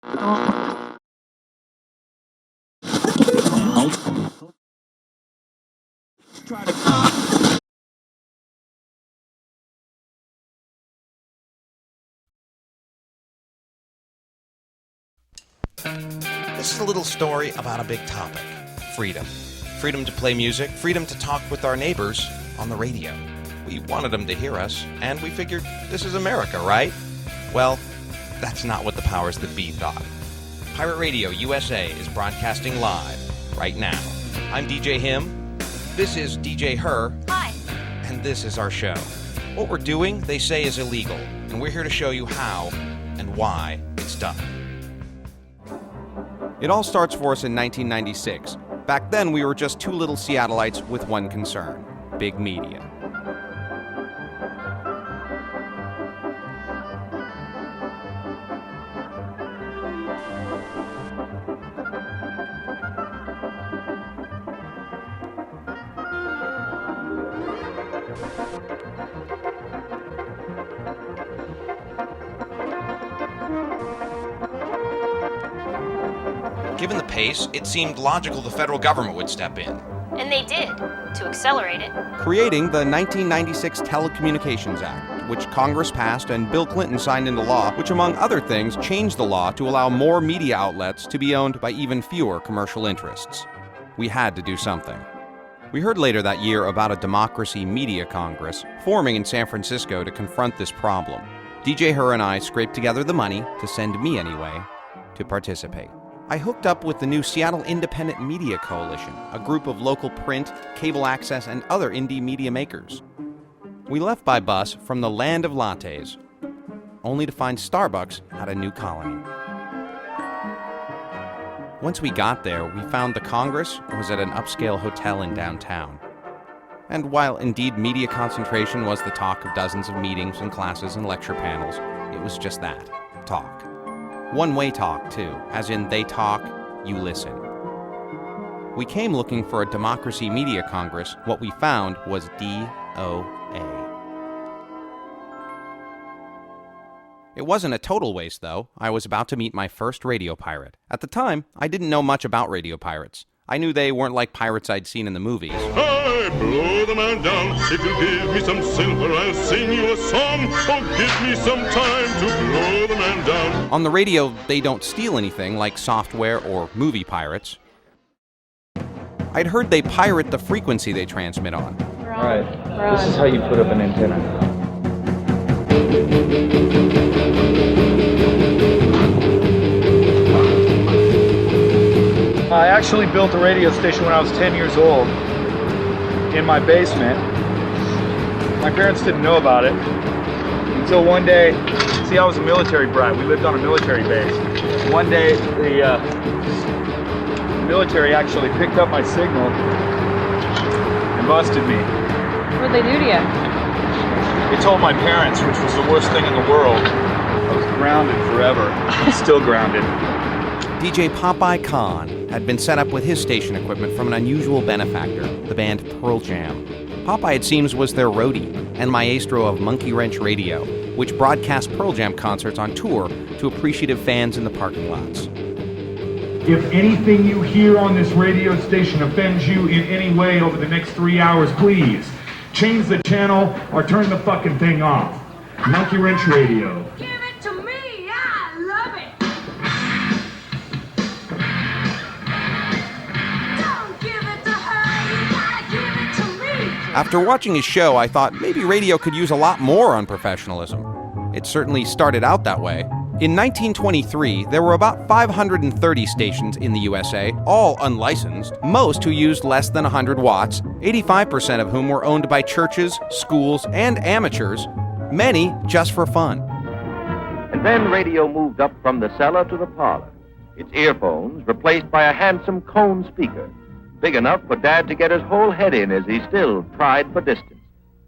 This is a little story about a big topic: freedom. Freedom to play music, freedom to talk with our neighbors on the radio. We wanted them to hear us, and we figured this is America, right? Well, that's not what the powers that be thought. Pirate Radio USA is broadcasting live right now. I'm DJ Him. This is DJ Her. Hi. And this is our show. What we're doing, they say, is illegal, and we're here to show you how and why it's done. It all starts for us in 1996. Back then, we were just two little Seattleites with one concern: big media. Given the pace, it seemed logical the federal government would step in. And they did, to accelerate it. Creating the 1996 Telecommunications Act, which Congress passed and Bill Clinton signed into law, which among other things changed the law to allow more media outlets to be owned by even fewer commercial interests. We had to do something. We heard later that year about a Democracy Media Congress forming in San Francisco to confront this problem. DJ Her and I scraped together the money, to send me anyway, to participate. I hooked up with the new Seattle Independent Media Coalition, a group of local print, cable access, and other indie media makers. We left by bus from the land of lattes, only to find Starbucks had a new colony. Once we got there, we found the Congress was at an upscale hotel in downtown. And while indeed media concentration was the talk of dozens of meetings and classes and lecture panels, it was just that, talk. One-way talk, too, as in they talk, you listen. We came looking for a Democracy Media Congress. What we found was DOA. It wasn't a total waste, though. I was about to meet my first radio pirate. At the time, I didn't know much about radio pirates. I knew they weren't like pirates I'd seen in the movies. Hey, blow the man down. If you give me some silver, I'll sing you a song. Oh, give me some time to blow the man down. On the radio, they don't steal anything like software or movie pirates. I'd heard they pirate the frequency they transmit on. Right. This is how you put up an antenna. I actually built a radio station when I was 10 years old in my basement. My parents didn't know about it until one day. See, I was a military brat. We lived on a military base. One day, the military actually picked up my signal and busted me. What'd they do to you? They told my parents, which was the worst thing in the world. I was grounded forever. I'm still grounded. DJ Popeye Khan had been set up with his station equipment from an unusual benefactor, the band Pearl Jam. Popeye, it seems, was their roadie and maestro of Monkey Wrench Radio, which broadcast Pearl Jam concerts on tour to appreciative fans in the parking lots. If anything you hear on this radio station offends you in any way over the next 3 hours, please change the channel or turn the fucking thing off. Monkey Wrench Radio. Give it to me! I love it! Don't give it to her! You gotta give it to me! After watching his show, I thought maybe radio could use a lot more unprofessionalism. It certainly started out that way. In 1923, there were about 530 stations in the USA, all unlicensed, most who used less than 100 watts, 85% of whom were owned by churches, schools, and amateurs, many just for fun. And then radio moved up from the cellar to the parlor, its earphones replaced by a handsome cone speaker, big enough for Dad to get his whole head in as he still tried for distance.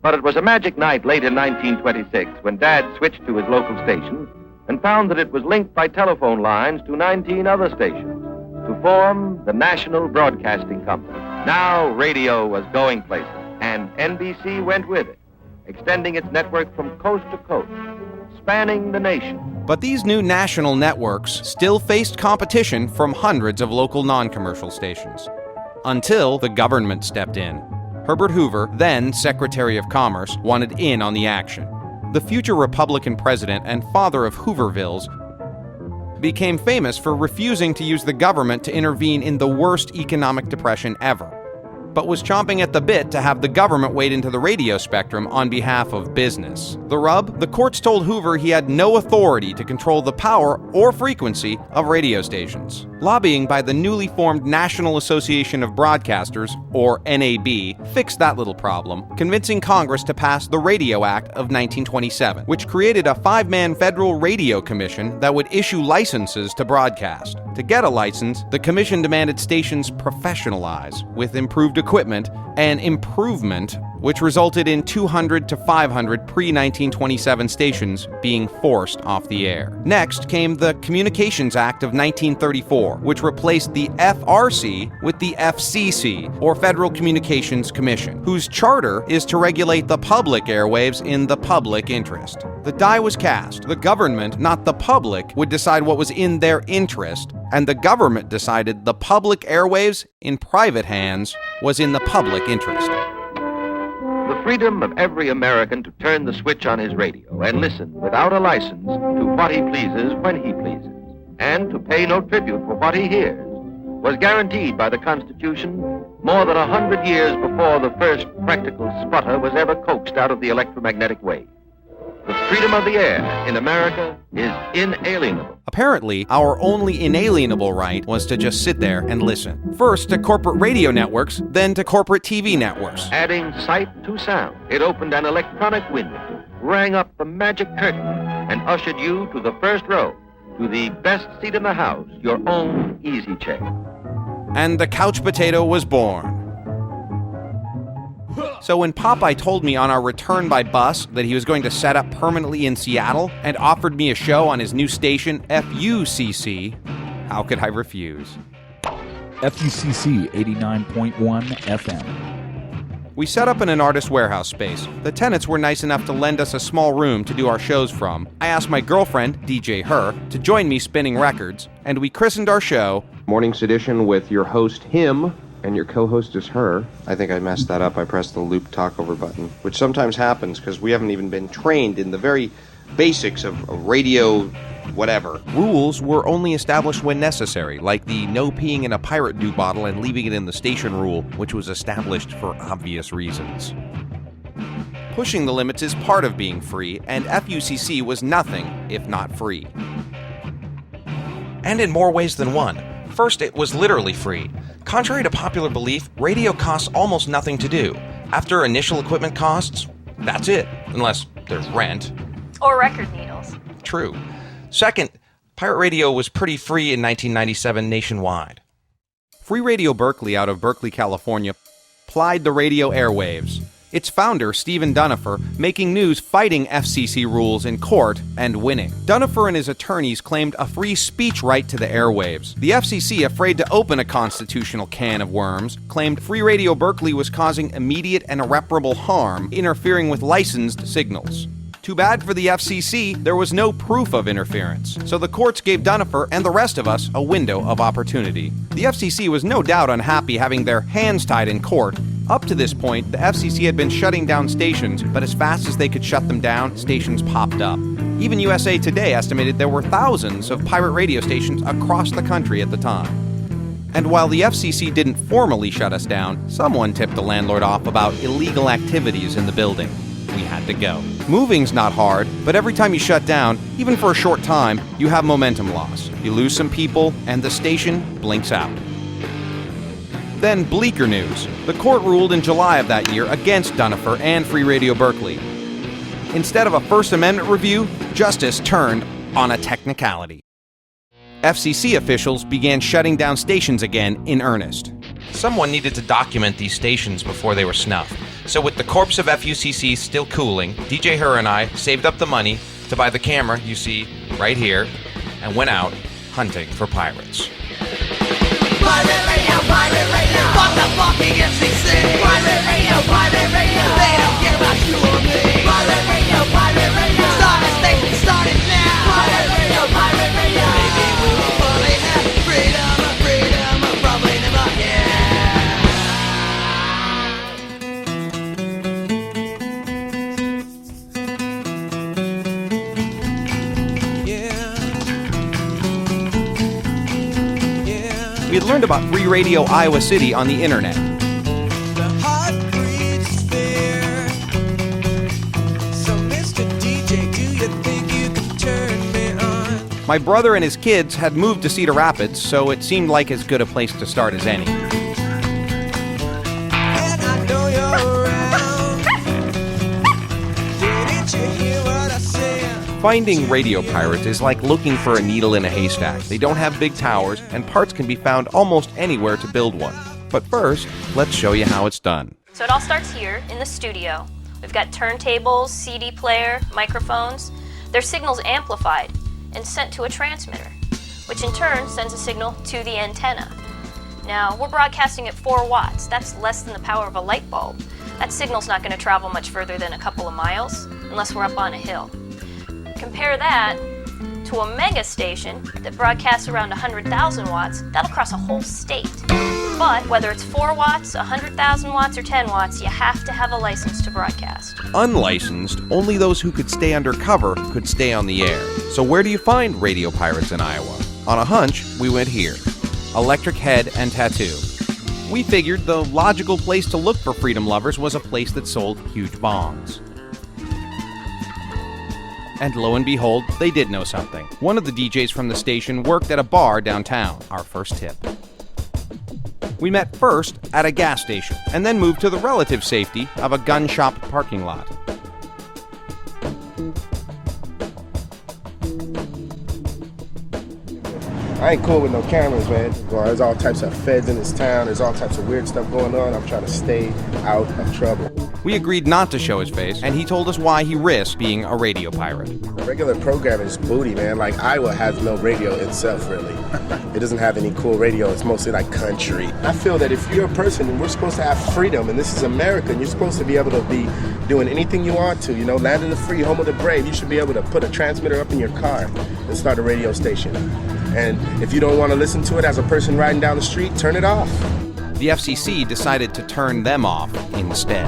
But it was a magic night late in 1926 when Dad switched to his local station and found that it was linked by telephone lines to 19 other stations to form the National Broadcasting Company. Now radio was going places, and NBC went with it, extending its network from coast to coast, spanning the nation. But these new national networks still faced competition from hundreds of local non-commercial stations. Until the government stepped in. Herbert Hoover, then Secretary of Commerce, wanted in on the action. The future Republican president and father of Hoovervilles became famous for refusing to use the government to intervene in the worst economic depression ever, but was chomping at the bit to have the government wade into the radio spectrum on behalf of business. The rub? The courts told Hoover he had no authority to control the power or frequency of radio stations. Lobbying by the newly formed National Association of Broadcasters, or NAB, fixed that little problem, convincing Congress to pass the Radio Act of 1927, which created a 5-man federal radio commission that would issue licenses to broadcast. To get a license, the commission demanded stations professionalize, with improved equipment and improvement, which resulted in 200 to 500 pre-1927 stations being forced off the air. Next came the Communications Act of 1934, which replaced the FRC with the FCC, or Federal Communications Commission, whose charter is to regulate the public airwaves in the public interest. The die was cast. The government, not the public, would decide what was in their interest, and the government decided the public airwaves in private hands was in the public interest. The freedom of every American to turn the switch on his radio and listen without a license to what he pleases when he pleases, and to pay no tribute for what he hears, was guaranteed by the Constitution more than 100 years before the first practical sputter was ever coaxed out of the electromagnetic wave. The freedom of the air in America is inalienable. Apparently, our only inalienable right was to just sit there and listen. First to corporate radio networks, then to corporate TV networks. Adding sight to sound, it opened an electronic window, rang up the magic curtain, and ushered you to the first row, to the best seat in the house, your own easy chair. And the couch potato was born. So when Popeye told me on our return by bus that he was going to set up permanently in Seattle and offered me a show on his new station, FUCC, how could I refuse? FUCC 89.1 FM. We set up in an artist warehouse space. The tenants were nice enough to lend us a small room to do our shows from. I asked my girlfriend, DJ Her, to join me spinning records, and we christened our show Morning Sedition with your host, him, and your co-host is her. I think I messed that up. I pressed the loop talkover button, which sometimes happens because we haven't even been trained in the very basics of radio whatever. Rules were only established when necessary, like the no peeing in a Pirate Dew bottle and leaving it in the station rule, which was established for obvious reasons. Pushing the limits is part of being free, and FUCC was nothing if not free. And in more ways than one. First, it was literally free. Contrary to popular belief, radio costs almost nothing to do. After initial equipment costs, that's it, unless there's rent. Or record needles. True. Second, pirate radio was pretty free in 1997 nationwide. Free Radio Berkeley out of Berkeley, California, plied the radio airwaves. Its founder, Stephen Dunifer, making news fighting FCC rules in court and winning. Dunifer and his attorneys claimed a free speech right to the airwaves. The FCC, afraid to open a constitutional can of worms, claimed Free Radio Berkeley was causing immediate and irreparable harm, interfering with licensed signals. Too bad for the FCC, there was no proof of interference, so the courts gave Dunifer and the rest of us a window of opportunity. The FCC was no doubt unhappy having their hands tied in court. Up to this point, the FCC had been shutting down stations, but as fast as they could shut them down, stations popped up. Even USA Today estimated there were thousands of pirate radio stations across the country at the time. And while the FCC didn't formally shut us down, someone tipped the landlord off about illegal activities in the building. We had to go. Moving's not hard, but every time you shut down, even for a short time, you have momentum loss. You lose some people, and the station blinks out. Then bleaker news. The court ruled in July of that year against Dunifer and Free Radio Berkeley. Instead of a First Amendment review, justice turned on a technicality. FCC officials began shutting down stations again in earnest. Someone needed to document these stations before they were snuffed. So with the corpse of FUCC still cooling, DJ Her and I saved up the money to buy the camera you see right here and went out hunting for pirates. Pirate radio, fuck the fucking FCC. Pirate radio, they don't care about you or me. Pirate radio, start a station, start it now. Pirate radio. learned about Free Radio Iowa City on the internet. My brother and his kids had moved to Cedar Rapids, so it seemed like as good a place to start as any. Finding radio pirates is like looking for a needle in a haystack. They don't have big towers, and parts can be found almost anywhere to build one. But first, let's show you how it's done. So it all starts here in the studio. We've got turntables, CD player, microphones. Their signal's amplified and sent to a transmitter, which in turn sends a signal to the antenna. Now, we're broadcasting at 4 watts. That's less than the power of a light bulb. That signal's not going to travel much further than a couple of miles, unless we're up on a hill. Compare that to a mega station that broadcasts around 100,000 watts. That'll cross a whole state. But whether it's 4 watts, 100,000 watts, or 10 watts, you have to have a license to broadcast. Unlicensed, only those who could stay undercover could stay on the air. So where do you find radio pirates in Iowa? On a hunch, we went here. Electric Head and Tattoo. We figured the logical place to look for freedom lovers was a place that sold huge bongs. And lo and behold, they did know something. One of the DJs from the station worked at a bar downtown, our first tip. We met first at a gas station, and then moved to the relative safety of a gun shop parking lot. I ain't cool with no cameras, man. Well, there's all types of feds in this town. There's all types of weird stuff going on. I'm trying to stay out of trouble. We agreed not to show his face, and he told us why he risked being a radio pirate. The regular programming is booty, man. Like, Iowa has no radio itself, really. It doesn't have any cool radio. It's mostly like country. I feel that if you're a person, we're supposed to have freedom, and this is America, and you're supposed to be able to be doing anything you want to. You know, land of the free, home of the brave. You should be able to put a transmitter up in your car and start a radio station. And if you don't want to listen to it as a person riding down the street, turn it off. The FCC decided to turn them off instead.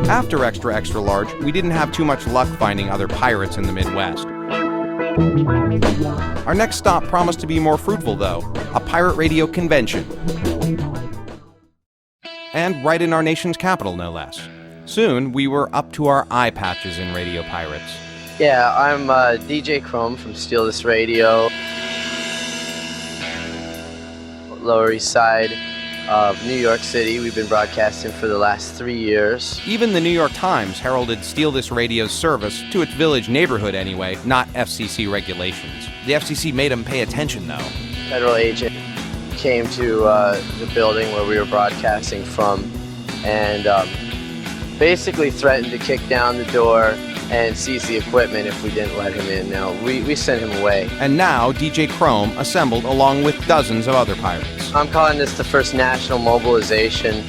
After Extra Extra Large, we didn't have too much luck finding other pirates in the Midwest. Our next stop promised to be more fruitful, though, a pirate radio convention. And right in our nation's capital, no less. Soon, we were up to our eye patches in radio pirates. Yeah, I'm DJ Chrome from Steal This Radio, Lower East Side of New York City. We've been broadcasting for the last 3 years. Even the New York Times heralded Steal This Radio's service, to its village neighborhood anyway, not FCC regulations. The FCC made them pay attention, though. Federal agent came to the building where we were broadcasting from and basically threatened to kick down the door and seize the equipment if we didn't let him in. Now, we sent him away. And now, DJ Chrome assembled along with dozens of other pirates. I'm calling this the first national mobilization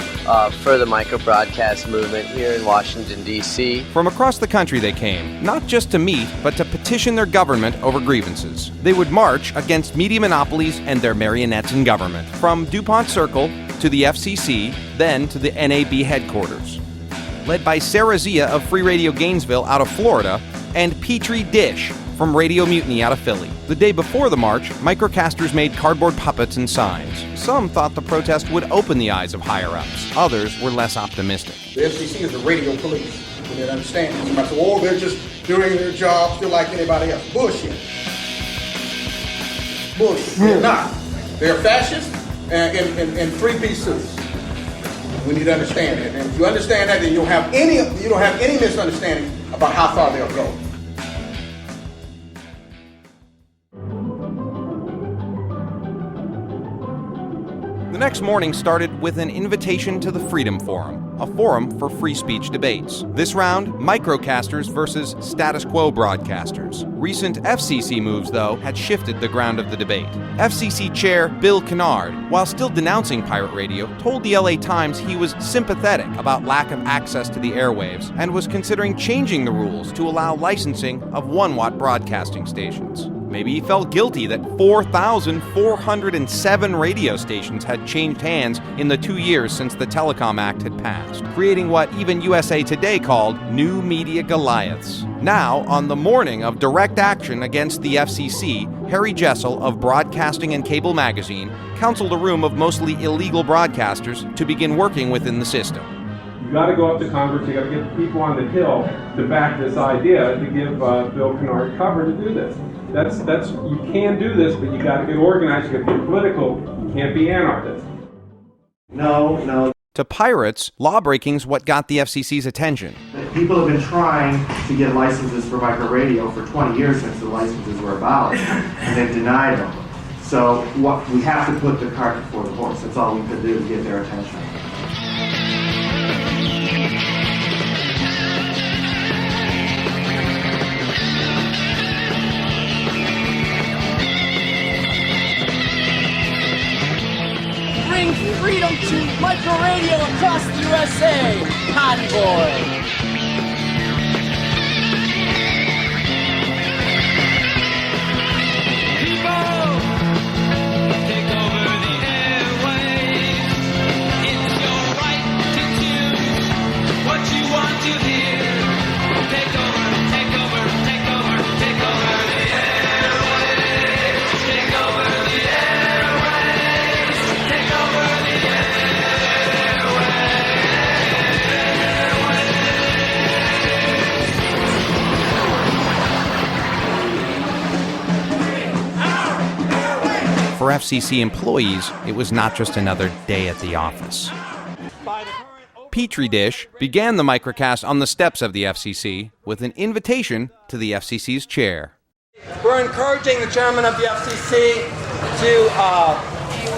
for the micro-broadcast movement here in Washington, D.C. From across the country they came, not just to meet, but to petition their government over grievances. They would march against media monopolies and their marionettes in government, from DuPont Circle to the FCC, then to the NAB headquarters. Led by Sarah Zia of Free Radio Gainesville out of Florida, and Petrie Dish from Radio Mutiny out of Philly. The day before the march, microcasters made cardboard puppets and signs. Some thought the protest would open the eyes of higher-ups. Others were less optimistic. The FCC is the radio police. We didn't understand this. Somebody said, oh, they're just doing their job still like anybody else. Bullshit. Bullshit. They're not. They're fascists and three-piece suits. We need to understand that. And if you understand that, then you don't have any misunderstanding about how far they'll go. The next morning started with an invitation to the Freedom Forum, a forum for free speech debates. This round, microcasters versus status quo broadcasters. Recent FCC moves, though, had shifted the ground of the debate. FCC Chair Bill Kennard, while still denouncing pirate radio, told the LA Times he was sympathetic about lack of access to the airwaves and was considering changing the rules to allow licensing of 1-watt broadcasting stations. Maybe he felt guilty that 4,407 radio stations had changed hands in the 2 years since the Telecom Act had passed, creating what even USA Today called new media Goliaths. Now, on the morning of direct action against the FCC, Harry Jessel of Broadcasting and Cable Magazine counseled a room of mostly illegal broadcasters to begin working within the system. You got to go up to Congress, you got to get the people on the Hill to back this idea to give Bill Kennard cover to do this. That's you can do this, but you got to get organized, you got to be political, you can't be anarchist. No. To pirates, lawbreaking's what got the FCC's attention. People have been trying to get licenses for microradio for 20 years since the licenses were abolished, and they've denied them. So we have to put the cart before the horse. That's all we could do to get their attention. Bring freedom to microradio across the USA, Convoy. For FCC employees, it was not just another day at the office. Petri Dish began the microcast on the steps of the FCC with an invitation to the FCC's chair. We're encouraging the chairman of the FCC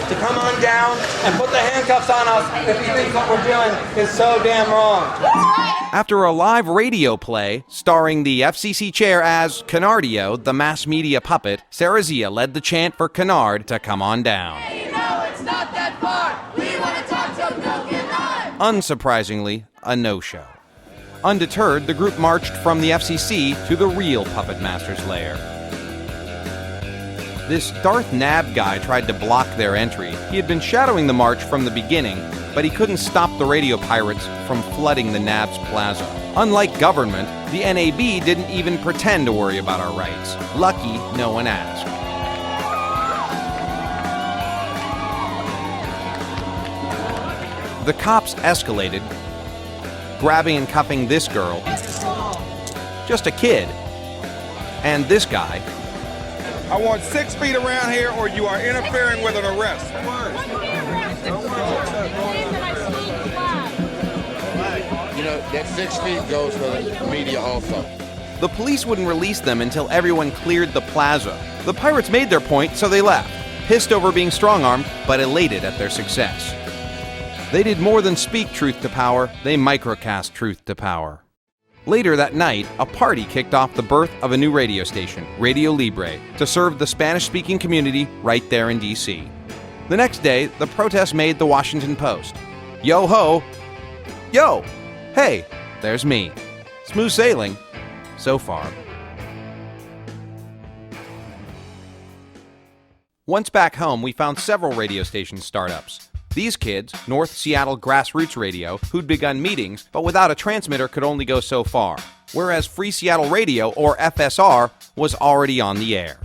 to come on down and put the handcuffs on us if he thinks what we're doing is so damn wrong. After a live radio play starring the FCC chair as Kennardio, the mass media puppet, Sarah Zia led the chant for Kennard to come on down. Hey, no, it's not that far. We want to talk to Bill Kennard. Unsurprisingly, a no-show. Undeterred, the group marched from the FCC to the real puppet master's lair. This Darth Nab guy tried to block their entry. He had been shadowing the march from the beginning, but he couldn't stop the radio pirates from flooding the Nab's plaza. Unlike government, the NAB didn't even pretend to worry about our rights. Lucky no one asked. The cops escalated, grabbing and cuffing this girl, just a kid, and this guy. I want 6 feet around here or you are interfering with an arrest. You know, that 6 feet goes for the media also. The police wouldn't release them until everyone cleared the plaza. The pirates made their point, so they left, pissed over being strong-armed, but elated at their success. They did more than speak truth to power, they microcast truth to power. Later that night, a party kicked off the birth of a new radio station, Radio Libre, to serve the Spanish-speaking community right there in D.C. The next day, the protest made the Washington Post. Yo-ho! Yo! Hey, there's me. Smooth sailing, so far. Once back home, we found several radio station startups. These kids, North Seattle Grassroots Radio, who'd begun meetings, but without a transmitter could only go so far, whereas Free Seattle Radio, or FSR, was already on the air.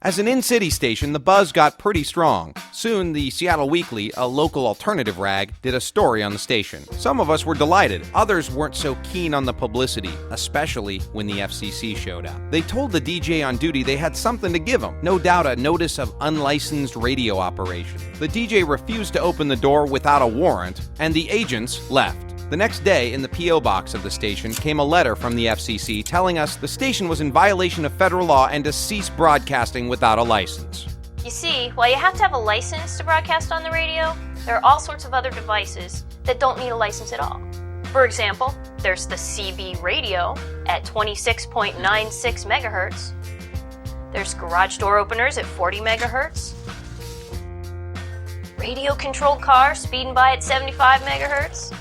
As an in-city station, the buzz got pretty strong. Soon, the Seattle Weekly, a local alternative rag, did a story on the station. Some of us were delighted. Others weren't so keen on the publicity, especially when the FCC showed up. They told the DJ on duty they had something to give him. No doubt a notice of unlicensed radio operation. The DJ refused to open the door without a warrant, and the agents left. The next day, in the P.O. box of the station, came a letter from the FCC telling us the station was in violation of federal law and to cease broadcasting without a license. You see, while you have to have a license to broadcast on the radio, there are all sorts of other devices that don't need a license at all. For example, there's the CB radio at 26.96 megahertz. There's garage door openers at 40 megahertz. Radio-controlled cars speeding by at 75 megahertz.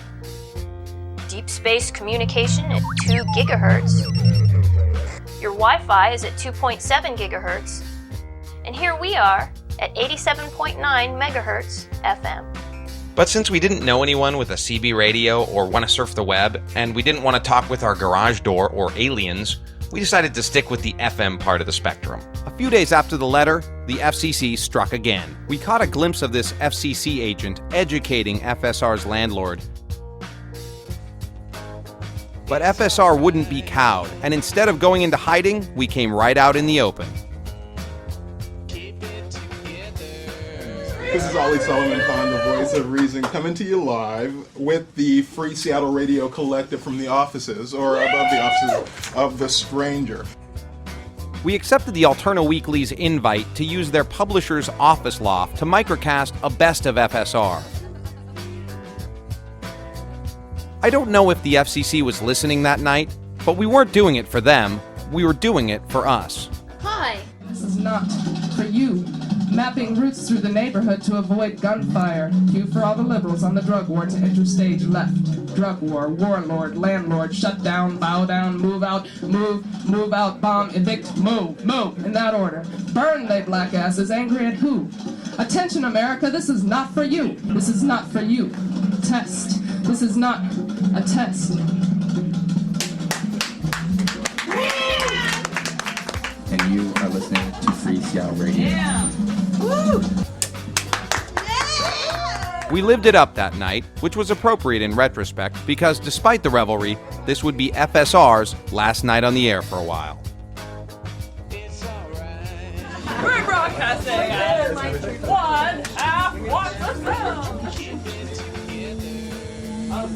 Deep space communication at 2 gigahertz. Your Wi-Fi is at 2.7 gigahertz. And here we are at 87.9 megahertz FM. But since we didn't know anyone with a CB radio or want to surf the web, and we didn't want to talk with our garage door or aliens, we decided to stick with the FM part of the spectrum. A few days after the letter, the FCC struck again. We caught a glimpse of this FCC agent educating FSR's landlord. But FSR wouldn't be cowed, and instead of going into hiding, we came right out in the open. This is Ollie Sullivan Khan, the voice of reason, coming to you live with the Free Seattle Radio Collective from the offices, or above the offices of The Stranger. We accepted the Alterna Weekly's invite to use their publisher's office loft to microcast a best of FSR. I don't know if the FCC was listening that night, but we weren't doing it for them, we were doing it for us. Hi! This is not for you. Mapping routes through the neighborhood to avoid gunfire. Cue for all the liberals on the drug war to enter stage left. Drug war, warlord, landlord, shut down, bow down, move out, move out, bomb, evict, move, in that order. Burn, they black asses, angry at who? Attention, America, this is not for you. This is not for you. Test. This is not a test. And you are listening to Free Seattle Radio. Yeah. Woo! We lived it up that night, which was appropriate in retrospect because despite the revelry, this would be FSR's last night on the air for a while. We're broadcasting at 1.5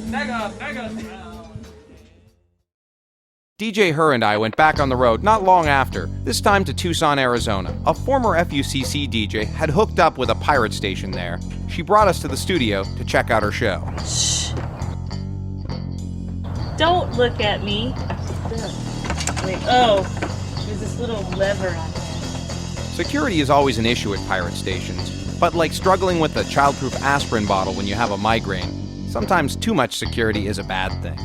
mega sound. DJ Her and I went back on the road not long after, this time to Tucson, Arizona. A former FUCC DJ had hooked up with a pirate station there. She brought us to the studio to check out her show. Shh. Don't look at me. Wait, oh, there's this little lever on there. Security is always an issue at pirate stations, but like struggling with a childproof aspirin bottle when you have a migraine, sometimes too much security is a bad thing.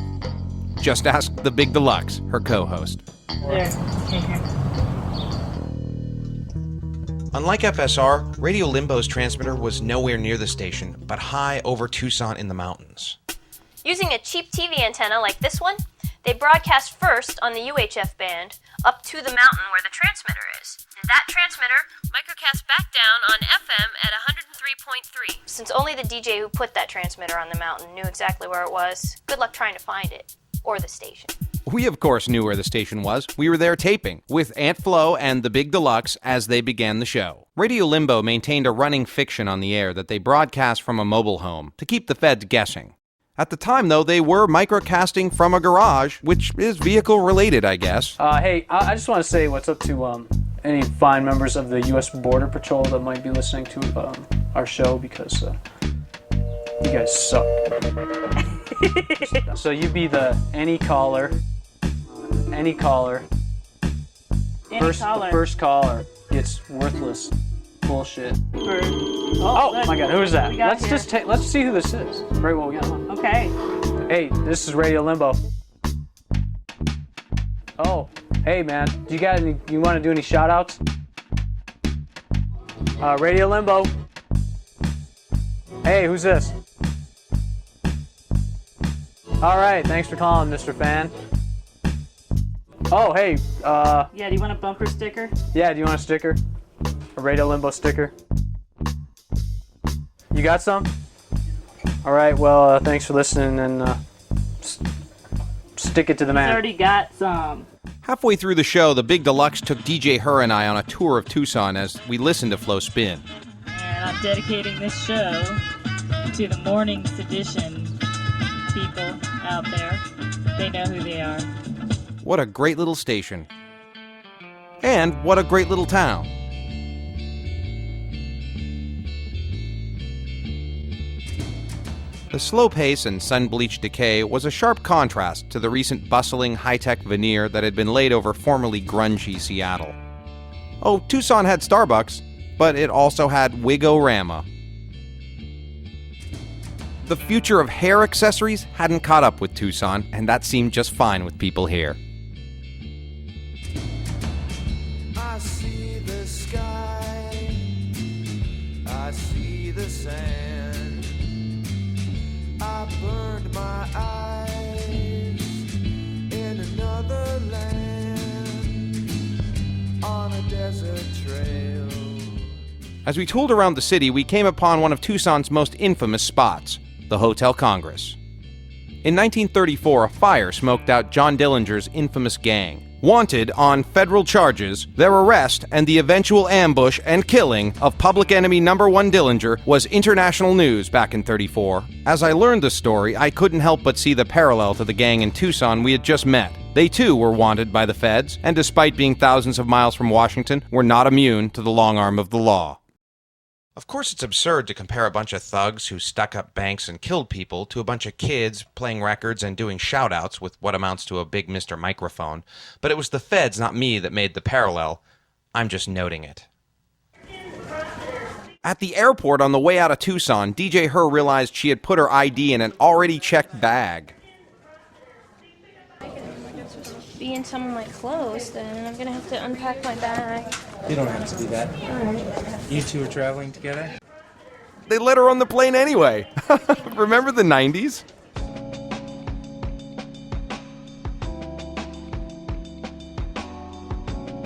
Just ask the Big Deluxe, her co-host. There. Okay, here. Unlike FSR, Radio Limbo's transmitter was nowhere near the station, but high over Tucson in the mountains. Using a cheap TV antenna like this one, they broadcast first on the UHF band up to the mountain where the transmitter is. And that transmitter microcast back down on FM at 103.3. Since only the DJ who put that transmitter on the mountain knew exactly where it was, good luck trying to find it. Or the station. We, of course, knew where the station was. We were there taping, with Aunt Flo and the Big Deluxe as they began the show. Radio Limbo maintained a running fiction on the air that they broadcast from a mobile home to keep the feds guessing. At the time, though, they were microcasting from a garage, which is vehicle-related, I guess. Hey, I just want to say what's up to any fine members of the U.S. Border Patrol that might be listening to our show, because you guys suck. So you be the any caller. First caller gets worthless bullshit. Oh my God, who is that? Let's see who this is. Right, what we got. Okay. Hey, this is Radio Limbo. Oh, hey man, do you want to do any shout outs? Radio Limbo. Hey, who's this? All right, thanks for calling, Mr. Fan. Oh, hey, Yeah, do you want a bumper sticker? Yeah, do you want a sticker? A Radio Limbo sticker? You got some? All right, well, thanks for listening, and stick it to the man. He's already got some. Halfway through the show, the Big Deluxe took DJ Her and I on a tour of Tucson as we listened to Flo spin. And I'm dedicating this show to the morning sedition people out there. They know who they are. What a great little station. And what a great little town. The slow pace and sun-bleached decay was a sharp contrast to the recent bustling, high-tech veneer that had been laid over formerly grungy Seattle. Oh, Tucson had Starbucks, but it also had Wig-O-Rama. The future of hair accessories hadn't caught up with Tucson, and that seemed just fine with people here. sand. I burned my eyes in another land on a desert trail. As we tooled around the city, we came upon one of Tucson's most infamous spots, the Hotel Congress. In 1934, a fire smoked out John Dillinger's infamous gang. Wanted on federal charges, their arrest and the eventual ambush and killing of public enemy number 1 Dillinger was international news back in '34. As I learned the story, I couldn't help but see the parallel to the gang in Tucson we had just met. They too were wanted by the feds, and despite being thousands of miles from Washington, were not immune to the long arm of the law. Of course, it's absurd to compare a bunch of thugs who stuck up banks and killed people to a bunch of kids playing records and doing shout-outs with what amounts to a big Mr. Microphone. But it was the feds, not me, that made the parallel. I'm just noting it. At the airport on the way out of Tucson, DJ Her realized she had put her ID in an already checked bag. Be in some of my clothes, then I'm gonna have to unpack my bag. You don't have to do that. Alright. You two are traveling together? They let her on the plane anyway. Remember the 90s?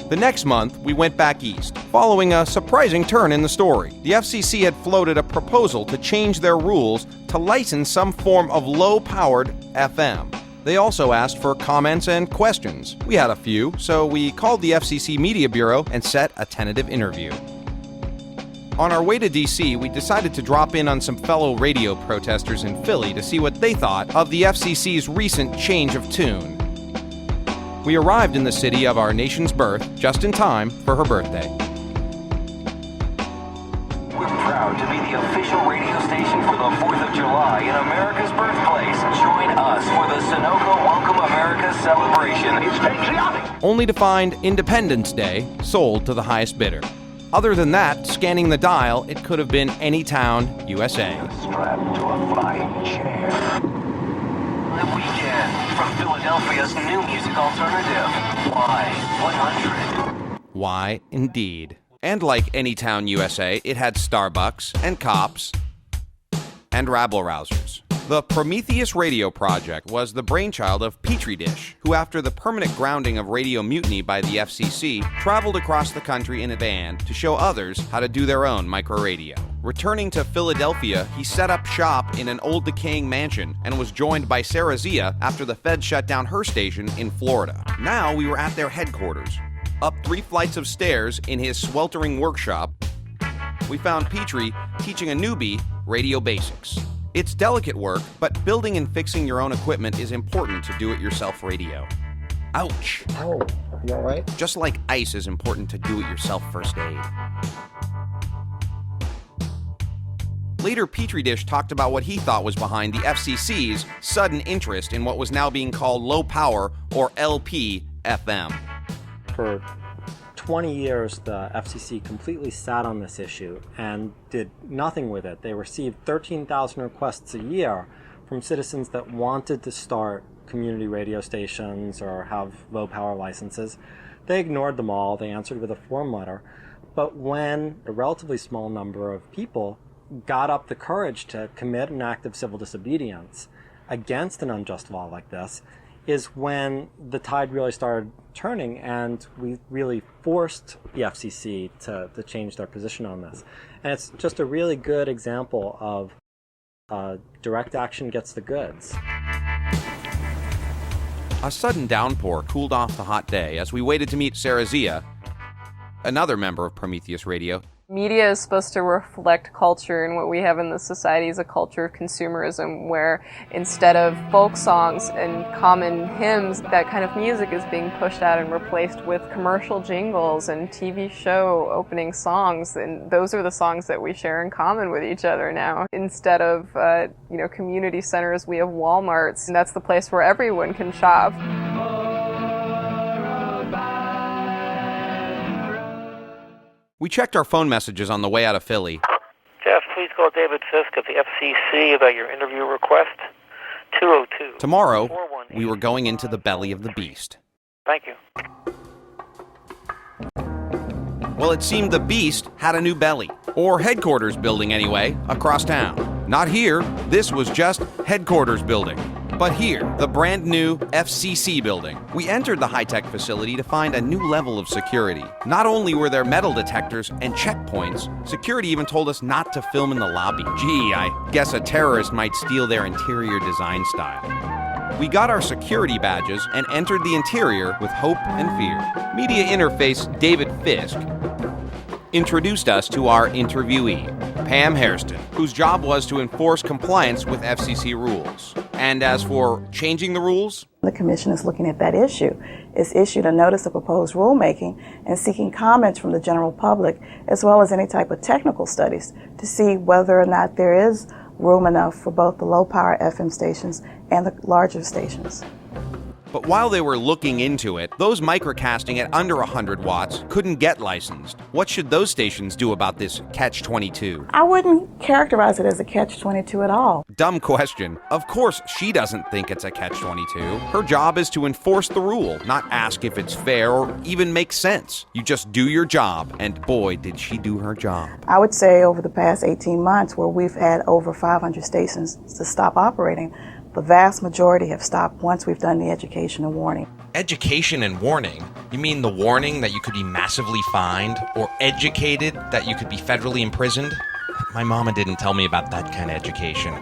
The next month, we went back east, following a surprising turn in the story. The FCC had floated a proposal to change their rules to license some form of low-powered FM. They also asked for comments and questions. We had a few, so we called the FCC Media Bureau and set a tentative interview. On our way to D.C., we decided to drop in on some fellow radio protesters in Philly to see what they thought of the FCC's recent change of tune. We arrived in the city of our nation's birth just in time for her birthday. We're proud to be the official radio station for the 4th of July in America's birthplace. Join us for the Sunoco Welcome America celebration. It's patriotic. Only to find Independence Day sold to the highest bidder. Other than that, scanning the dial, it could have been any town, USA. Strapped to a flying chair. The Weekend from Philadelphia's new music alternative, Y100. Why, indeed. And like any town USA, it had Starbucks and cops and rabble-rousers. The Prometheus Radio Project was the brainchild of Petri Dish, who after the permanent grounding of radio mutiny by the FCC, traveled across the country in a van to show others how to do their own microradio. Returning to Philadelphia, he set up shop in an old decaying mansion and was joined by Sarah Zia after the Fed shut down her station in Florida. Now we were at their headquarters. Up 3 flights of stairs in his sweltering workshop, we found Petrie teaching a newbie radio basics. It's delicate work, but building and fixing your own equipment is important to do-it-yourself radio. Ouch. Oh, you all right? Just like ice is important to do-it-yourself first aid. Later, Petri Dish talked about what he thought was behind the FCC's sudden interest in what was now being called low power, or LP, FM. For 20 years, the FCC completely sat on this issue and did nothing with it. They received 13,000 requests a year from citizens that wanted to start community radio stations or have low power licenses. They ignored them all. They answered with a form letter. But when a relatively small number of people got up the courage to commit an act of civil disobedience against an unjust law like this, is when the tide really started turning and we really forced the FCC to change their position on this. And it's just a really good example of direct action gets the goods. A sudden downpour cooled off the hot day as we waited to meet Sarah Zia, another member of Prometheus Radio. Media is supposed to reflect culture, and what we have in this society is a culture of consumerism where instead of folk songs and common hymns, that kind of music is being pushed out and replaced with commercial jingles and TV show opening songs, and those are the songs that we share in common with each other now. Instead of community centers, we have Walmarts, and that's the place where everyone can shop. We checked our phone messages on the way out of Philly. Jeff, please call David Fisk of the FCC about your interview request. 202. Tomorrow, we were going into the belly of the beast. Thank you. Well, it seemed the beast had a new belly. Or headquarters building anyway, across town. Not here, this was just headquarters building. But here, the brand new FCC building. We entered the high-tech facility to find a new level of security. Not only were there metal detectors and checkpoints, security even told us not to film in the lobby. Gee, I guess a terrorist might steal their interior design style. We got our security badges and entered the interior with hope and fear. Media interface David Fisk introduced us to our interviewee, Pam Hairston, whose job was to enforce compliance with FCC rules. And as for changing the rules, the Commission is looking at that issue. It's issued a notice of proposed rulemaking and seeking comments from the general public, as well as any type of technical studies, to see whether or not there is room enough for both the low-power FM stations and the larger stations. But while they were looking into it, those microcasting at under 100 watts couldn't get licensed. What should those stations do about this catch-22? I wouldn't characterize it as a catch-22 at all. Dumb question. Of course, she doesn't think it's a catch-22. Her job is to enforce the rule, not ask if it's fair or even make sense. You just do your job, and boy, did she do her job. I would say over the past 18 months, where we've had over 500 stations to stop operating, the vast majority have stopped once we've done the education and warning. Education and warning? You mean the warning that you could be massively fined, or educated that you could be federally imprisoned? My mama didn't tell me about that kind of education.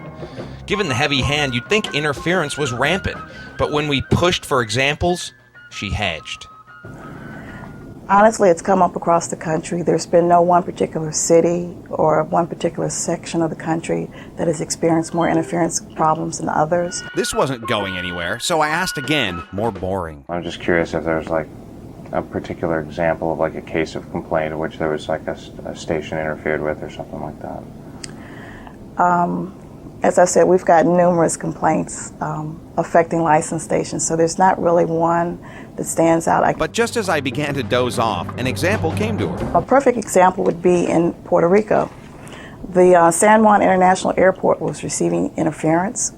Given the heavy hand, you'd think interference was rampant, but when we pushed for examples, she hedged. Honestly, it's come up across the country. There's been no one particular city or one particular section of the country that has experienced more interference problems than others. This wasn't going anywhere, so I asked again, more boring. I'm just curious if there's like a particular example of like a case of complaint in which there was like a station interfered with or something like that. As I said, we've got numerous complaints affecting licensed stations, so there's not really one that stands out. But just as I began to doze off, an example came to her. A perfect example would be in Puerto Rico. The San Juan International Airport was receiving interference,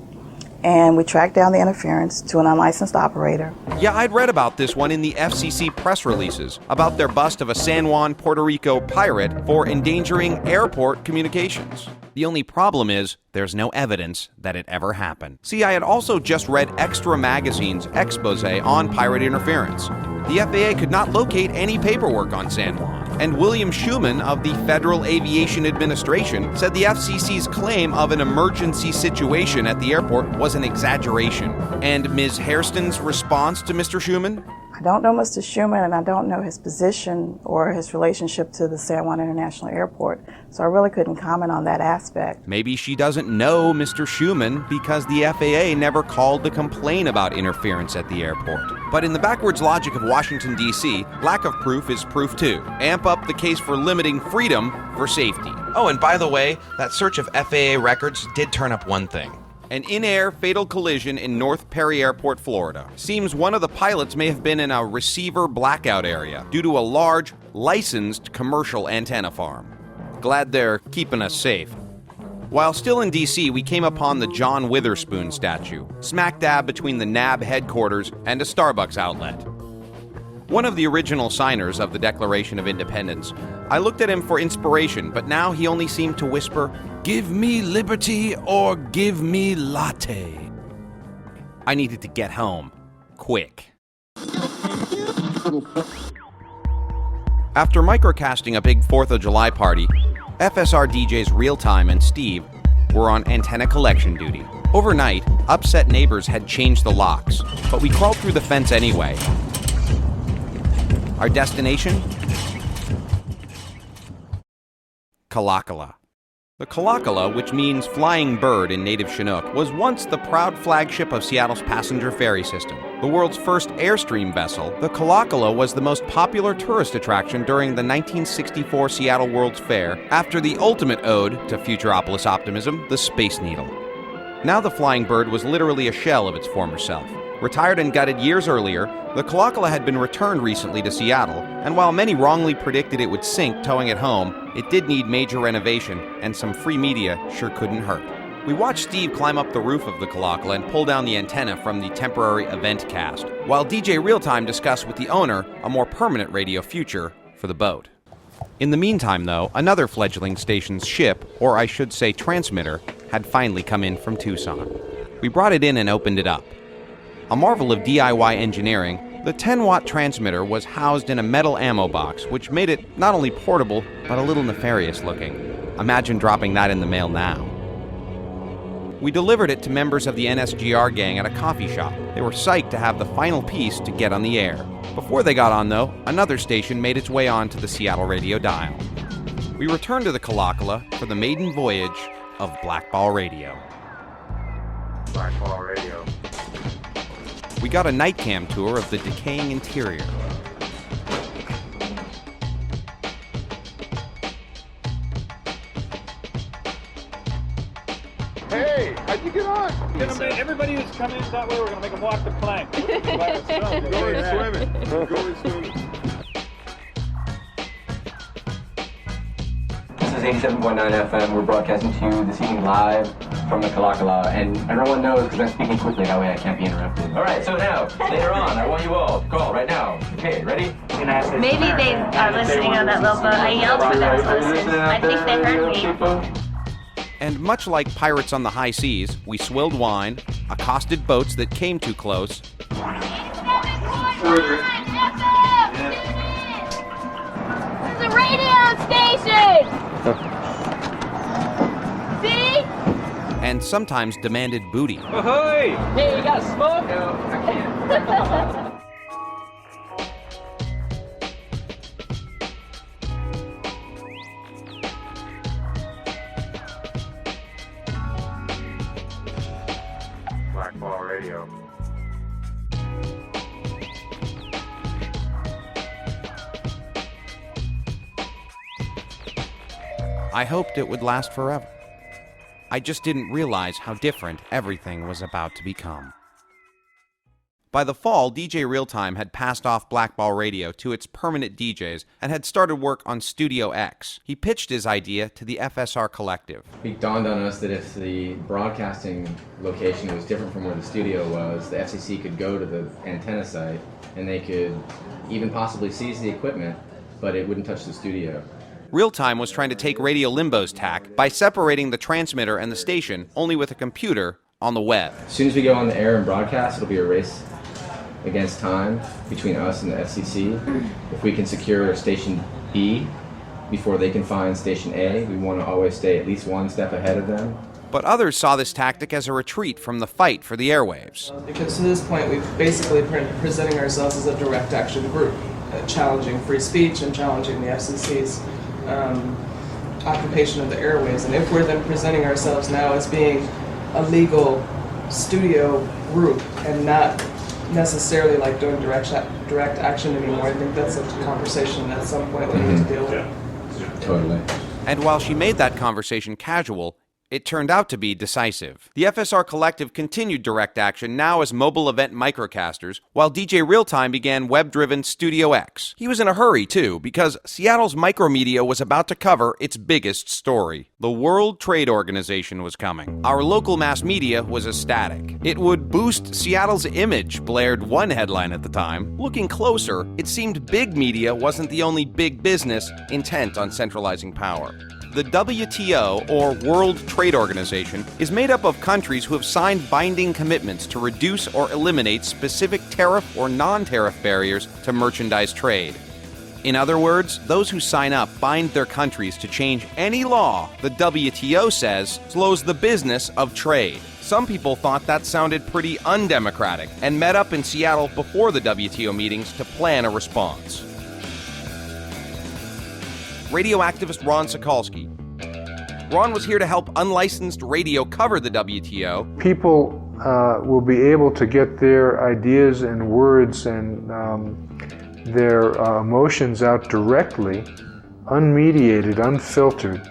and we tracked down the interference to an unlicensed operator. Yeah, I'd read about this one in the FCC press releases, about their bust of a San Juan, Puerto Rico pirate for endangering airport communications. The only problem is, there's no evidence that it ever happened. See, I had also just read Extra Magazine's expose on pirate interference. The FAA could not locate any paperwork on San Juan. And William Schuman of the Federal Aviation Administration said the FCC's claim of an emergency situation at the airport was an exaggeration. And Ms. Hairston's response to Mr. Schuman? I don't know Mr. Schuman, and I don't know his position or his relationship to the San Juan International Airport, so I really couldn't comment on that aspect. Maybe she doesn't know Mr. Schuman because the FAA never called to complain about interference at the airport. But in the backwards logic of Washington, D.C., lack of proof is proof too. Amp up the case for limiting freedom for safety. Oh, and by the way, that search of FAA records did turn up one thing. An in-air fatal collision in North Perry Airport, Florida. Seems one of the pilots may have been in a receiver blackout area due to a large, licensed commercial antenna farm. Glad they're keeping us safe. While still in D.C., we came upon the John Witherspoon statue, smack dab between the NAB headquarters and a Starbucks outlet. One of the original signers of the Declaration of Independence. I looked at him for inspiration, but now he only seemed to whisper, "Give me liberty or give me latte." I needed to get home. Quick. After microcasting a big 4th of July party, FSR DJs Realtime and Steve were on antenna collection duty. Overnight, upset neighbors had changed the locks, but we crawled through the fence anyway. Our destination? Kalakala. The Kalakala, which means flying bird in native Chinook, was once the proud flagship of Seattle's passenger ferry system. The world's first airstream vessel, the Kalakala was the most popular tourist attraction during the 1964 Seattle World's Fair, after the ultimate ode to Futuropolis optimism, the Space Needle. Now the flying bird was literally a shell of its former self. Retired and gutted years earlier, the Kalakala had been returned recently to Seattle, and while many wrongly predicted it would sink towing it home, it did need major renovation, and some free media sure couldn't hurt. We watched Steve climb up the roof of the Kalakala and pull down the antenna from the temporary event cast, while DJ Realtime discussed with the owner a more permanent radio future for the boat. In the meantime, though, another fledgling station's ship, or I should say transmitter, had finally come in from Tucson. We brought it in and opened it up. A marvel of DIY engineering, the 10-watt transmitter was housed in a metal ammo box, which made it not only portable, but a little nefarious looking. Imagine dropping that in the mail now. We delivered it to members of the NSGR gang at a coffee shop. They were psyched to have the final piece to get on the air. Before they got on, though, another station made its way on to the Seattle radio dial. We returned to the Kalakala for the maiden voyage of Blackball Radio. Blackball Radio. We got a night cam tour of the decaying interior. Hey, how'd you get on? Everybody who's coming in that way, we're going to make them walk the plank. Going swimming. Going swimming. This is 87.9 FM. We're broadcasting to you this evening live from the Kalakala, and everyone knows because I'm speaking quickly, that way I can't be interrupted. All right, so now, later on, I want you all to call right now. Okay, ready? Maybe they are listening on that little boat. I yelled for them to listen. I think they heard me. And much like pirates on the high seas, we swilled wine, accosted boats that came too close, It's a radio station! See? and sometimes demanded booty. Ahoy! Hey, you got smoke? No, I can't. Blackball Radio. I hoped it would last forever. I just didn't realize how different everything was about to become. By the fall, DJ Realtime had passed off Blackball Radio to its permanent DJs and had started work on Studio X. He pitched his idea to the FSR Collective. It dawned on us that if the broadcasting location was different from where the studio was, the FCC could go to the antenna site and they could even possibly seize the equipment, but it wouldn't touch the studio. Realtime was trying to take Radio Limbo's tack by separating the transmitter and the station only with a computer on the web. As soon as we go on the air and broadcast, it'll be a race against time between us and the FCC. If we can secure station B before they can find station A, we want to always stay at least one step ahead of them. But others saw this tactic as a retreat from the fight for the airwaves. Because to this point, we've basically been presenting ourselves as a direct action group, challenging free speech and challenging the FCC's occupation of the airwaves. And if we're then presenting ourselves now as being a legal studio group and not necessarily like doing direct action anymore, I think that's a conversation that at some point we need to deal with. Totally. And while she made that conversation casual, it turned out to be decisive. The FSR Collective continued direct action now as mobile event microcasters, while DJ Realtime began web-driven Studio X. He was in a hurry, too, because Seattle's micromedia was about to cover its biggest story. The World Trade Organization was coming. Our local mass media was ecstatic. It would boost Seattle's image, blared one headline at the time. Looking closer, it seemed big media wasn't the only big business intent on centralizing power. The WTO, or World Trade Organization, is made up of countries who have signed binding commitments to reduce or eliminate specific tariff or non-tariff barriers to merchandise trade. In other words, those who sign up bind their countries to change any law the WTO says slows the business of trade. Some people thought that sounded pretty undemocratic and met up in Seattle before the WTO meetings to plan a response. Radio activist Ron Sokolsky. Ron was here to help unlicensed radio cover the WTO. People will be able to get their ideas and words and their emotions out directly, unmediated, unfiltered,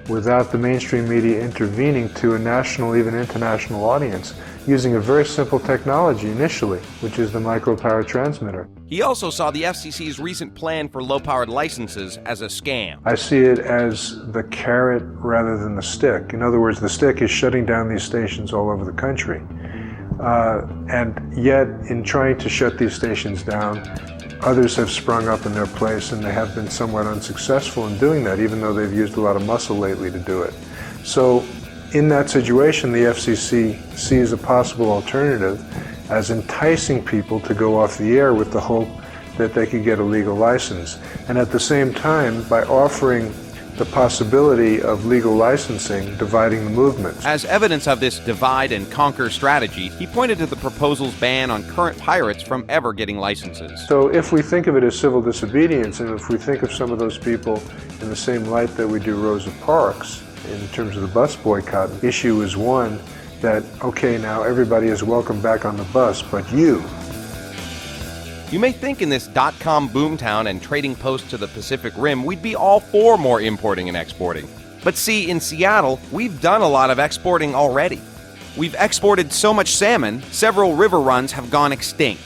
without the mainstream media intervening to a national, even international audience, using a very simple technology initially, which is the micro-power transmitter. He also saw the FCC's recent plan for low-powered licenses as a scam. I see it as the carrot rather than the stick. In other words, the stick is shutting down these stations all over the country. And yet, in trying to shut these stations down, others have sprung up in their place, and they have been somewhat unsuccessful in doing that, even though they've used a lot of muscle lately to do it. So in that situation, the FCC sees a possible alternative as enticing people to go off the air with the hope that they could get a legal license. And at the same time, by offering the possibility of legal licensing, dividing the movement. As evidence of this divide and conquer strategy, he pointed to the proposal's ban on current pirates from ever getting licenses. So if we think of it as civil disobedience, and if we think of some of those people in the same light that we do Rosa Parks, in terms of the bus boycott, issue is one that, okay, now everybody is welcome back on the bus, but you. You may think in this dot-com boomtown and trading post to the Pacific Rim, we'd be all for more importing and exporting. But see, in Seattle, we've done a lot of exporting already. We've exported so much salmon, several river runs have gone extinct.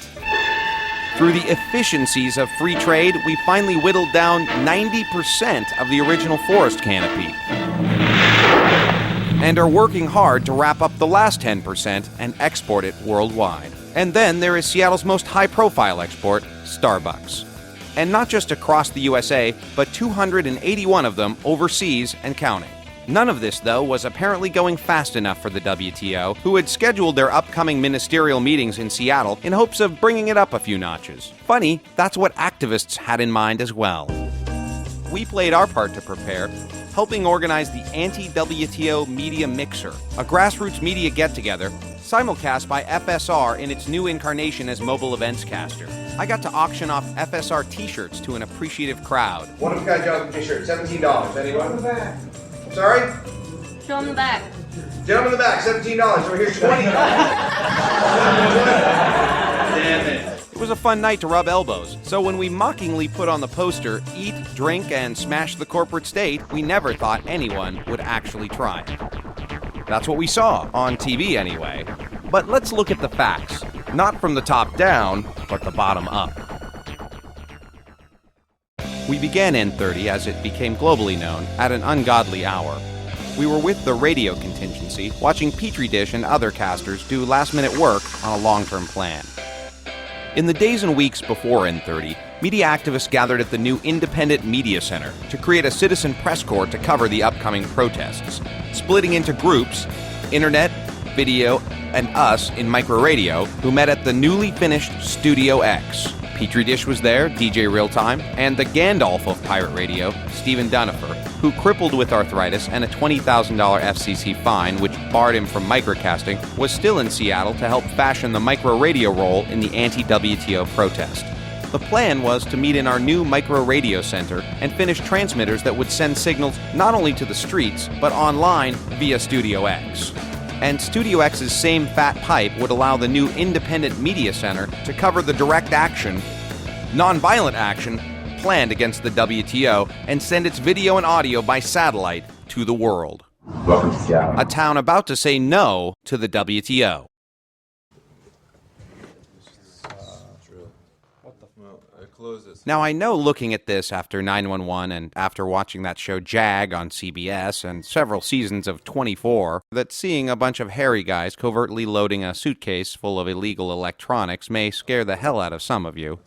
Through the efficiencies of free trade, we finally whittled down 90% of the original forest canopy. And are working hard to wrap up the last 10% and export it worldwide. And then there is Seattle's most high-profile export, Starbucks. And not just across the USA, but 281 of them overseas and counting. None of this, though, was apparently going fast enough for the WTO, who had scheduled their upcoming ministerial meetings in Seattle in hopes of bringing it up a few notches. Funny, that's what activists had in mind as well. We played our part to prepare, helping organize the Anti-WTO Media Mixer, a grassroots media get-together simulcast by FSR in its new incarnation as Mobile Events Caster. I got to auction off FSR t-shirts to an appreciative crowd. One of Guy Johnson t-shirt, $17. Anyone? Sorry? Show them the back. Gentleman in the back, $17. Over here, $20. Damn it. It was a fun night to rub elbows, so when we mockingly put on the poster, eat, drink, and smash the corporate state, we never thought anyone would actually try it. That's what we saw, on TV anyway. But let's look at the facts. Not from the top down, but the bottom up. We began N30, as it became globally known, at an ungodly hour. We were with the radio contingency, watching Petri Dish and other casters do last-minute work on a long-term plan. In the days and weeks before N30, media activists gathered at the new Independent Media Center to create a citizen press corps to cover the upcoming protests, splitting into groups, internet, video, and us in microradio, who met at the newly finished Studio X. Petri Dish was there, DJ Realtime, and the Gandalf of pirate radio, Stephen Dunifer, who, crippled with arthritis and a $20,000 FCC fine which barred him from microcasting, was still in Seattle to help fashion the microradio role in the anti-WTO protest. The plan was to meet in our new micro-radio center and finish transmitters that would send signals not only to the streets, but online via Studio X. And Studio X's same fat pipe would allow the new Independent Media Center to cover the direct action, nonviolent action, planned against the WTO and send its video and audio by satellite to the world. Welcome to Seattle. A town about to say no to the WTO. Now, I know looking at this after 911 and after watching that show Jag on CBS and several seasons of 24, that seeing a bunch of hairy guys covertly loading a suitcase full of illegal electronics may scare the hell out of some of you.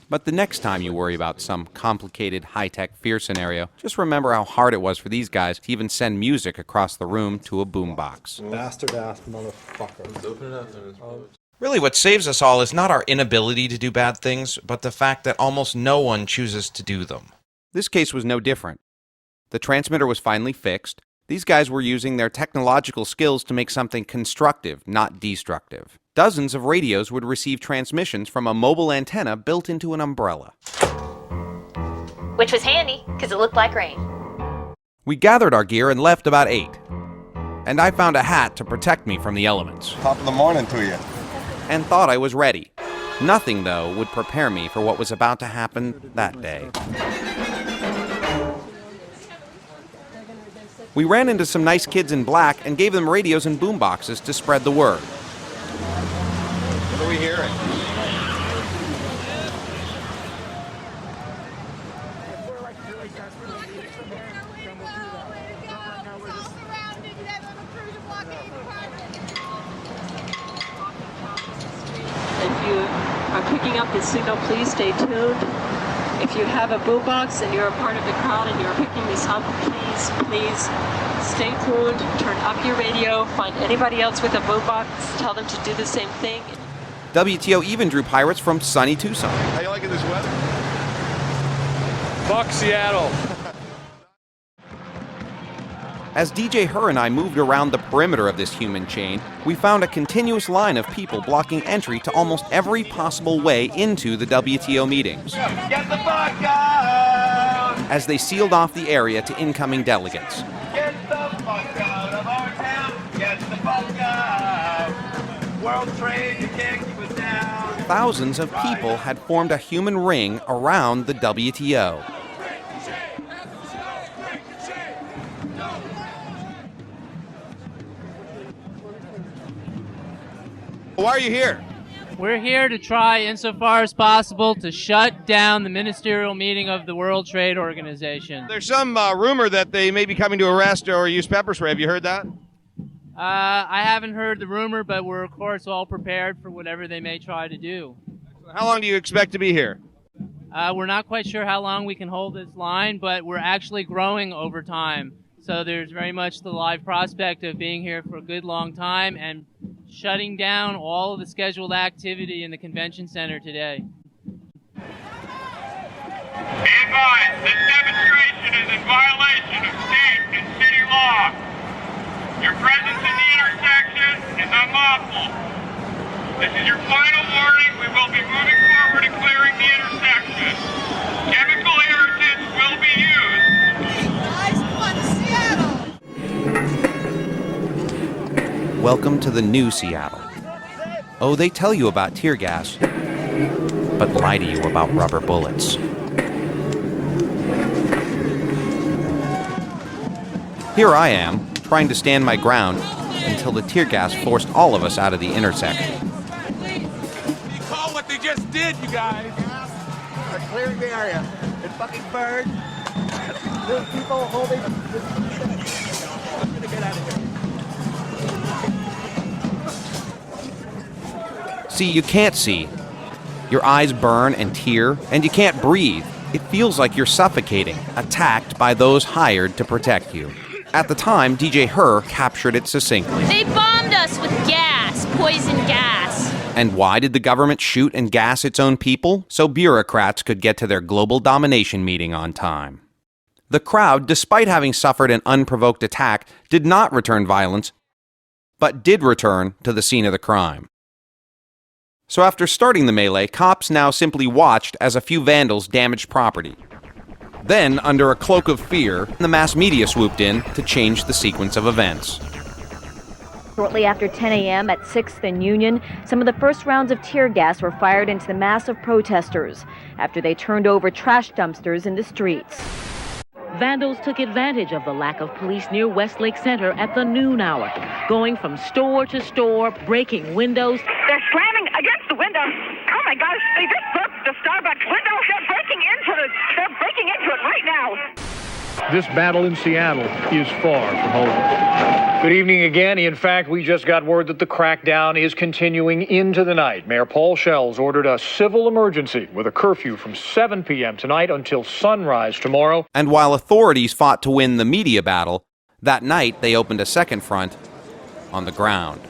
But the next time you worry about some complicated high-tech fear scenario, just remember how hard it was for these guys to even send music across the room to a boombox. Bastard-ass motherfucker. Open it up. Really, what saves us all is not our inability to do bad things, but the fact that almost no one chooses to do them. This case was no different. The transmitter was finally fixed. These guys were using their technological skills to make something constructive, not destructive. Dozens of radios would receive transmissions from a mobile antenna built into an umbrella. Which was handy, because it looked like rain. We gathered our gear and left about 8. And I found a hat to protect me from the elements. Top of the morning to you. And thought I was ready. Nothing, though, would prepare me for what was about to happen that day. We ran into some nice kids in black and gave them radios and boomboxes to spread the word. What are we hearing? are picking up the signal. Please stay tuned. If you have a boombox and you're a part of the crowd and you're picking this up, please stay tuned. Turn up your radio. Find anybody else with a boombox. Tell them to do the same thing. WTO even drew pirates from sunny Tucson. How you liking this weather? Fuck Seattle. As DJ Her and I moved around the perimeter of this human chain, we found a continuous line of people blocking entry to almost every possible way into the WTO meetings. Get the fuck out! As they sealed off the area to incoming delegates. Get the fuck out of our town! Get the fuck out! World Trade, you can't keep us down! Thousands of people had formed a human ring around the WTO. Why are you here? We're here to try, insofar as possible, to shut down the ministerial meeting of the World Trade Organization. There's some rumor that they may be coming to arrest or use pepper spray. Have you heard that? I haven't heard the rumor, but we're, of course, all prepared for whatever they may try to do. How long do you expect to be here? We're not quite sure how long we can hold this line, but we're actually growing over time. So there's very much the live prospect of being here for a good long time and shutting down all of the scheduled activity in the convention center today. Be advised, this demonstration is in violation of state and city law. Your presence in the intersection is unlawful. This is your final warning. We will be moving forward and clearing the intersection. Chemical irritants will be used. Welcome to the new Seattle. Oh, they tell you about tear gas, but lie to you about rubber bullets. Here I am, trying to stand my ground until the tear gas forced all of us out of the intersection. You call what they just did, you guys. They're clearing the area. It fucking burned. There's people holding. I'm gonna get out of here. See, you can't see. Your eyes burn and tear, and you can't breathe. It feels like you're suffocating, attacked by those hired to protect you. At the time, DJ Her captured it succinctly. They bombed us with gas, poison gas. And why did the government shoot and gas its own people? So bureaucrats could get to their global domination meeting on time. The crowd, despite having suffered an unprovoked attack, did not return violence, but did return to the scene of the crime. So after starting the melee, cops now simply watched as a few vandals damaged property. Then, under a cloak of fear, the mass media swooped in to change the sequence of events. Shortly after 10 a.m. at 6th and Union, some of the first rounds of tear gas were fired into the mass of protesters after they turned over trash dumpsters in the streets. Vandals took advantage of the lack of police near Westlake Center at the noon hour, going from store to store, breaking windows. They're slamming against the window. Oh my gosh, they just broke the Starbucks window. They're breaking into it right now. This battle in Seattle is far from over. Good evening again. In fact, we just got word that the crackdown is continuing into the night. Mayor Paul Schell's ordered a civil emergency with a curfew from 7 p.m. tonight until sunrise tomorrow. And while authorities fought to win the media battle, that night they opened a second front on the ground.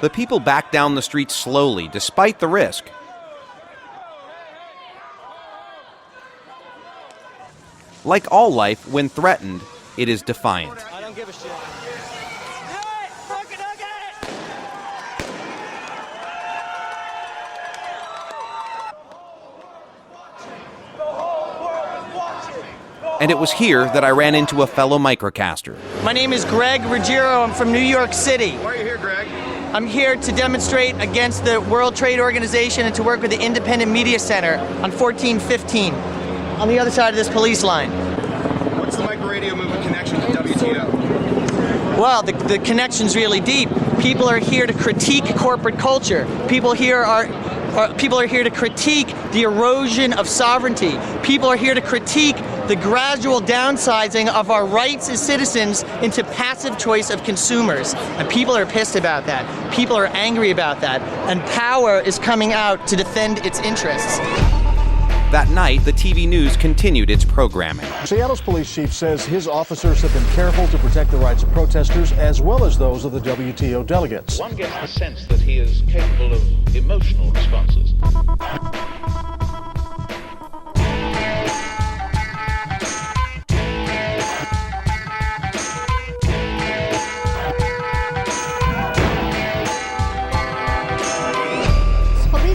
The people backed down the street slowly, despite the risk. Like all life, when threatened, it is defiant. I don't give a shit. And it was here that I ran into a fellow microcaster. My name is Greg Ruggiero. I'm from New York City. Why are you here, Greg? I'm here to demonstrate against the World Trade Organization and to work with the Independent Media Center on 1415 on the other side of this police line. Well, the connection's really deep. People are here to critique corporate culture. People here are here to critique the erosion of sovereignty. People are here to critique the gradual downsizing of our rights as citizens into passive choice of consumers. And people are pissed about that. People are angry about that. And power is coming out to defend its interests. That night, the TV news continued its programming. Seattle's police chief says his officers have been careful to protect the rights of protesters as well as those of the WTO delegates. One gets the sense that he is capable of emotional responses.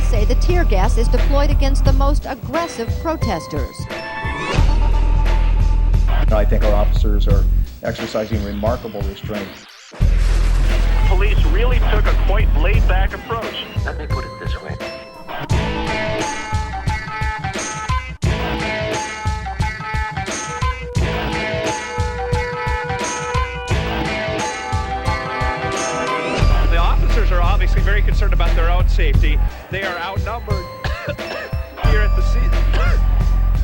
Say the tear gas is deployed against the most aggressive protesters. I think our officers are exercising remarkable restraint. Police really took a quite laid-back approach. Let me put it this way. The officers are obviously very concerned about their own safety. They are outnumbered here at the scene.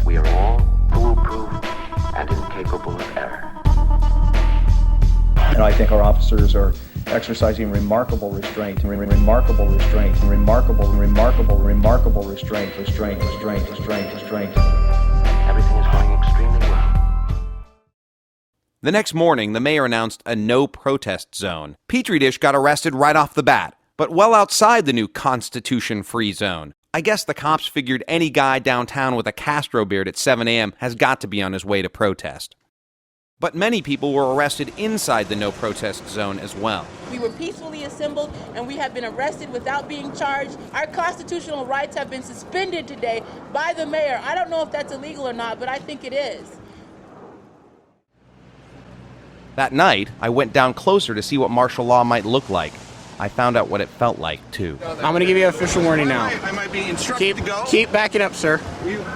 We are all foolproof and incapable of error. And I think our officers are exercising remarkable restraint, remarkable restraint, remarkable restraint. Everything is going extremely well. The next morning, the mayor announced a no-protest zone. Petri Dish got arrested right off the bat, but well outside the new Constitution-free zone. I guess the cops figured any guy downtown with a Castro beard at 7 a.m. has got to be on his way to protest. But many people were arrested inside the no-protest zone as well. We were peacefully assembled, and we have been arrested without being charged. Our constitutional rights have been suspended today by the mayor. I don't know if that's illegal or not, but I think it is. That night, I went down closer to see what martial law might look like. I found out what it felt like, too. I'm going to give you an official warning now. I might be instructed to go. Keep backing up, sir.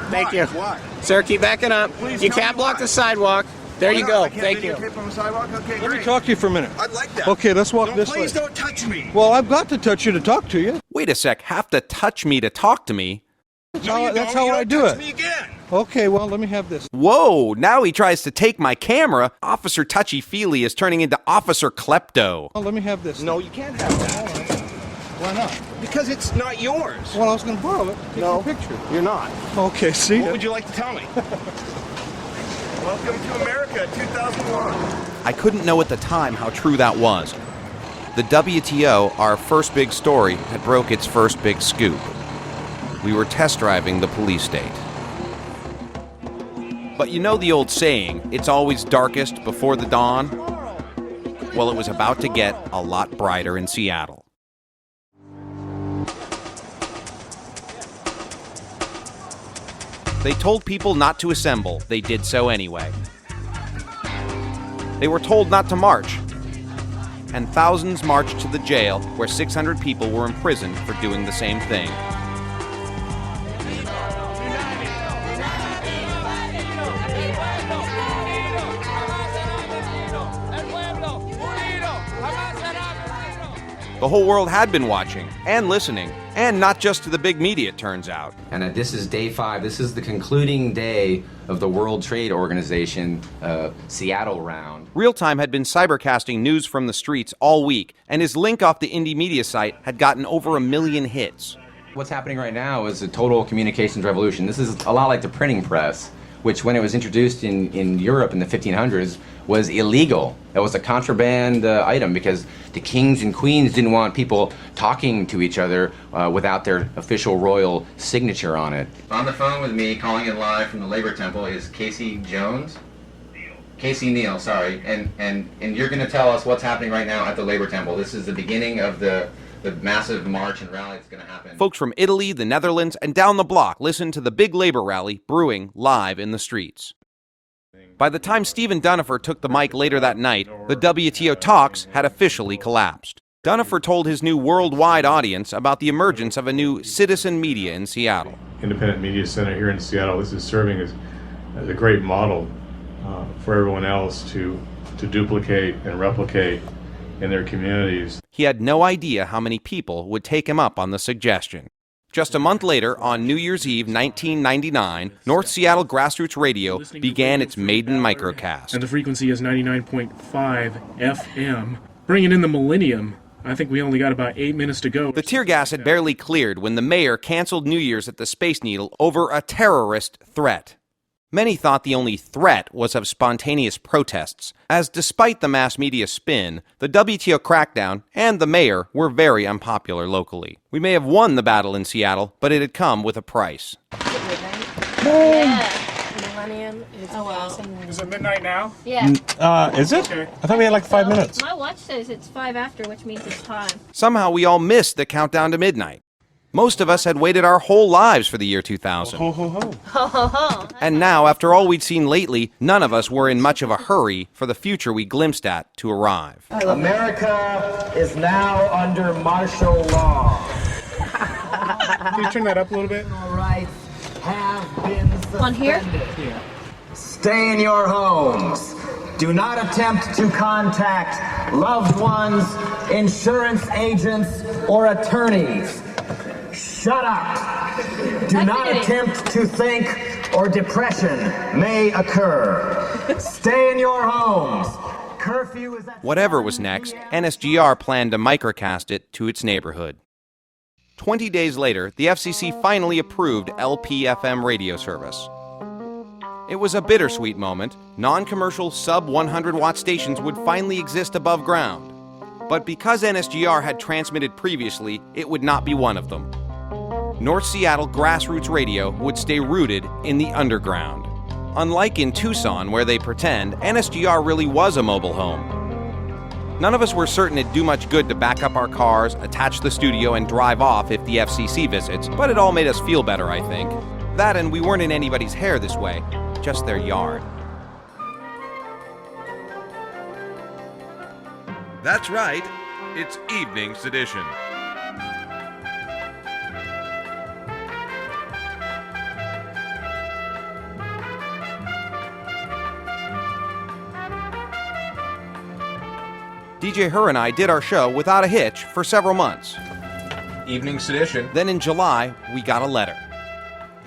Thank you. Why? Sir, keep backing up. Please You tell can't me block why. the sidewalk. There you go. I can't Thank you. videotape on the sidewalk? Okay, Let great. me talk to you for a minute. I'd like that. Okay, let's walk this way. Please don't touch me. Well, I've got to touch you to talk to you. Wait a sec, have to touch me to talk to me? That's how I do it. Me again. Okay, well, let me have this. Whoa, now he tries to take my camera. Officer Touchy-Feely is turning into Officer Klepto. Well, let me have this. No, you can't have that. Why not? Because it's not yours. Well, I was going to borrow it. Take your picture. You're not. Okay, see? What would you like to tell me? Welcome to America, 2001. I couldn't know at the time how true that was. The WTO, our first big story, had broke its first big scoop. We were test driving the police state. But you know the old saying, it's always darkest before the dawn? Well, it was about to get a lot brighter in Seattle. They told people not to assemble. They did so anyway. They were told not to march. And thousands marched to the jail where 600 people were imprisoned for doing the same thing. The whole world had been watching and listening, and not just to the big media, it turns out. And this is day 5. This is the concluding day of the World Trade Organization Seattle round. Real-Time had been cybercasting news from the streets all week, and his link off the indie media site had gotten over 1 million hits. What's happening right now is a total communications revolution. This is a lot like the printing press, which when it was introduced in Europe in the 1500s was illegal. It was a contraband item because the kings and queens didn't want people talking to each other without their official royal signature on it. On the phone with me, calling in live from the Labor Temple, is Casey Jones? Casey Neal, sorry. And you're going to tell us what's happening right now at the Labor Temple. This is the beginning of the massive march and rally that's going to happen. Folks from Italy, the Netherlands, and down the block listened to the big labor rally brewing live in the streets. By the time Stephen Dunnifer took the mic later that night, the WTO talks had officially collapsed. Dunnifer told his new worldwide audience about the emergence of a new citizen media in Seattle. Independent Media Center here in Seattle. This is serving as a great model for everyone else to to duplicate and replicate in their communities. He had no idea how many people would take him up on the suggestion. Just a month later, on New Year's Eve 1999, North Seattle Grassroots Radio began its maiden microcast. And the frequency is 99.5 FM. Bringing in the millennium, I think we only got about 8 minutes to go. The tear gas had barely cleared when the mayor canceled New Year's at the Space Needle over a terrorist threat. Many thought the only threat was of spontaneous protests, as despite the mass media spin, the WTO crackdown and the mayor were very unpopular locally. We may have won the battle in Seattle, but it had come with a price. Yeah. Millennium is passing. Is it midnight now? Yeah. Is it? Okay. I thought we had like 5 minutes. My watch says it's 5 after, which means it's time. Somehow we all missed the countdown to midnight. Most of us had waited our whole lives for the year 2000. Ho, ho, ho. Ho, ho, ho. And now, after all we'd seen lately, none of us were in much of a hurry for the future we glimpsed at to arrive. America is now under martial law. Can you turn that up a little bit? Rights have been suspended. On here? Yeah. Stay in your homes. Do not attempt to contact loved ones, insurance agents, or attorneys. Shut up. Do not attempt to think or depression may occur. Stay in your homes. Curfew is at... Whatever was next, NSGR planned to microcast it to its neighborhood. 20 days later, the FCC finally approved LPFM radio service. It was a bittersweet moment. Non-commercial sub-100-watt stations would finally exist above ground. But because NSGR had transmitted previously, it would not be one of them. North Seattle Grassroots Radio would stay rooted in the underground. Unlike in Tucson, where they pretend, NSGR really was a mobile home. None of us were certain it'd do much good to back up our cars, attach the studio, and drive off if the FCC visits, but it all made us feel better, I think. That and we weren't in anybody's hair this way, just their yard. That's right, it's Evening Sedition. DJ Her and I did our show without a hitch for several months. Evening Sedition. Then in July, we got a letter.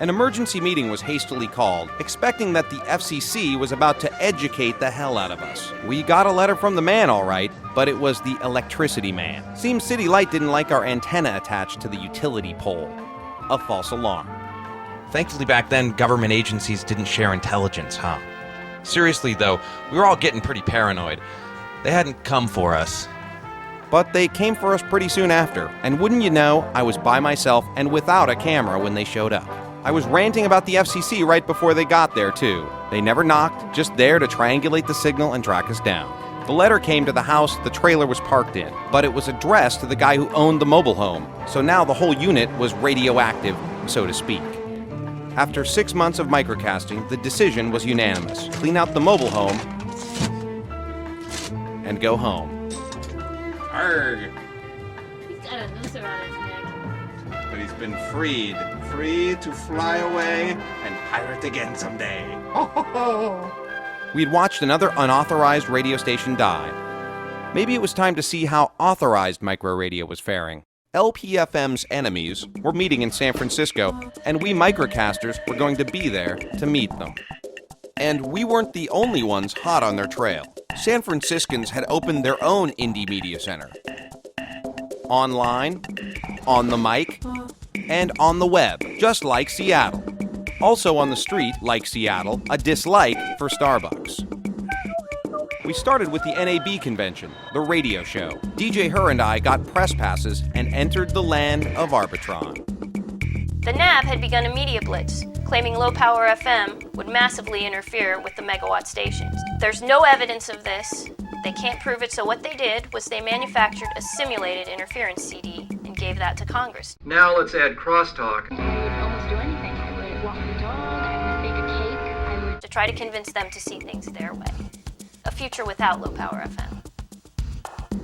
An emergency meeting was hastily called, expecting that the FCC was about to educate the hell out of us. We got a letter from the man, all right, but it was the electricity man. Seems City Light didn't like our antenna attached to the utility pole. A false alarm. Thankfully back then, government agencies didn't share intelligence, huh? Seriously though, we were all getting pretty paranoid. They hadn't come for us. But they came for us pretty soon after, and wouldn't you know, I was by myself and without a camera when they showed up. I was ranting about the FCC right before they got there, too. They never knocked, just there to triangulate the signal and track us down. The letter came to the house the trailer was parked in, but it was addressed to the guy who owned the mobile home, so now the whole unit was radioactive, so to speak. After 6 months of microcasting, the decision was unanimous. Clean out the mobile home and go home. Arrgh. He's got a noose around his neck. But he's been freed. Free to fly away and pirate again someday. We'd watched another unauthorized radio station die. Maybe it was time to see how authorized microradio was faring. LPFM's enemies were meeting in San Francisco, and we microcasters were going to be there to meet them. And we weren't the only ones hot on their trail. San Franciscans had opened their own indie media center. Online, on the mic, and on the web, just like Seattle. Also on the street, like Seattle, a dislike for Starbucks. We started with the NAB convention, the radio show. DJ Her and I got press passes and entered the land of Arbitron. The NAB had begun a media blitz, claiming low-power FM would massively interfere with the megawatt stations. There's no evidence of this. They can't prove it, so what they did was they manufactured a simulated interference CD and gave that to Congress. Now let's add crosstalk. I would almost do anything. I would walk the dog, I would bake a cake, I would... To try to convince them to see things their way. A future without low-power FM.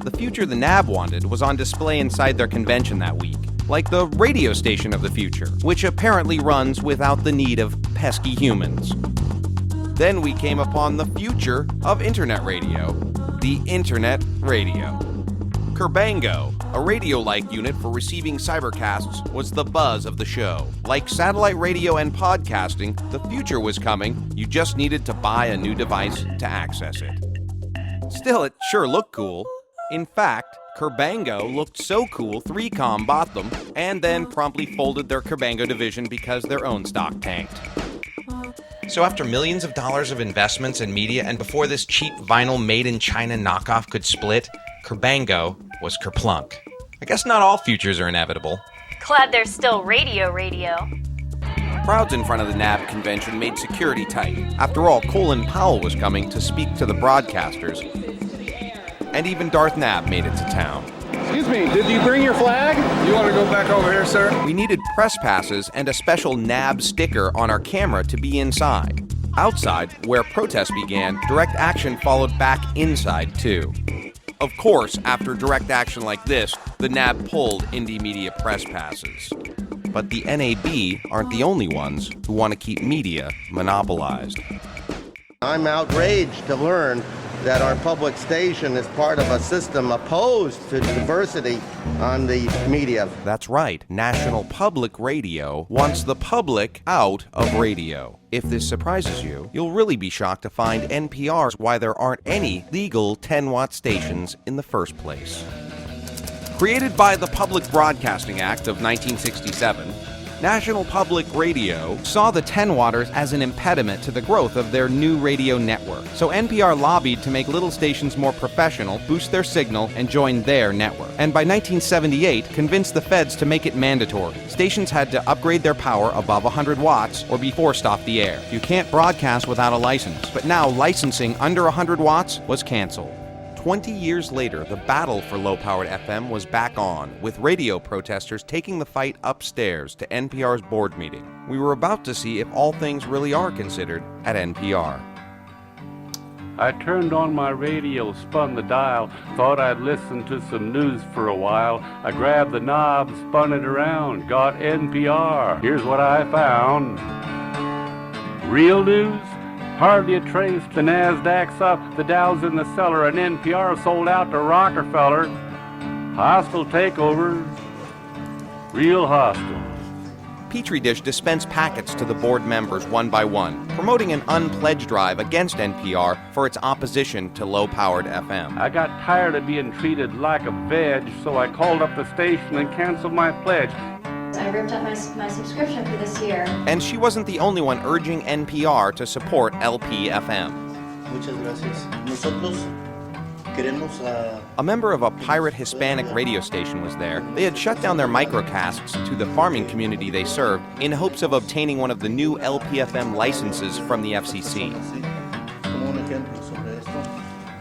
The future the NAB wanted was on display inside their convention that week, like the radio station of the future, which apparently runs without the need of pesky humans. Then we came upon the future of internet radio, the Internet Radio. Kerbango, a radio-like unit for receiving cybercasts, was the buzz of the show. Like satellite radio and podcasting, the future was coming. You just needed to buy a new device to access it. Still, it sure looked cool. In fact, Kerbango looked so cool, 3Com bought them, and then promptly folded their Kerbango division because their own stock tanked. So after millions of dollars of investments in media, and before this cheap vinyl made-in-China knockoff could split, Kerbango was kerplunk. I guess not all futures are inevitable. Glad there's still radio. Crowds in front of the NAB convention made security tight. After all, Colin Powell was coming to speak to the broadcasters. And even Darth Nab made it to town. Excuse me, did you bring your flag? You want to go back over here, sir? We needed press passes and a special NAB sticker on our camera to be inside. Outside, where protests began, direct action followed back inside, too. Of course, after direct action like this, the NAB pulled indie media press passes. But the NAB aren't the only ones who want to keep media monopolized. I'm outraged to learn that our public station is part of a system opposed to diversity on the media. That's right. National Public Radio wants the public out of radio. If this surprises you, you'll really be shocked to find NPR's why there aren't any legal 10-watt stations in the first place. Created by the Public Broadcasting Act of 1967, National Public Radio saw the 10-watters as an impediment to the growth of their new radio network. So NPR lobbied to make little stations more professional, boost their signal, and join their network. And by 1978, convinced the feds to make it mandatory. Stations had to upgrade their power above 100 watts or be forced off the air. You can't broadcast without a license. But now licensing under 100 watts was canceled. 20 years later, the battle for low-powered FM was back on, with radio protesters taking the fight upstairs to NPR's board meeting. We were about to see if all things really are considered at NPR. I turned on my radio, spun the dial, thought I'd listen to some news for a while. I grabbed the knob, spun it around, got NPR. Here's what I found. Real news? Hardly a trace. The NASDAQ's up, the Dow's in the cellar, and NPR sold out to Rockefeller. Hostile takeovers. Real hostile. Petri Dish dispensed packets to the board members one by one, promoting an unpledged drive against NPR for its opposition to low-powered FM. I got tired of being treated like a veg, so I called up the station and canceled my pledge. I ripped up my subscription for this year. And she wasn't the only one urging NPR to support LPFM. Muchas gracias. Nosotros queremos, A member of a pirate Hispanic radio station was there. They had shut down their microcasts to the farming community they served in hopes of obtaining one of the new LPFM licenses from the FCC.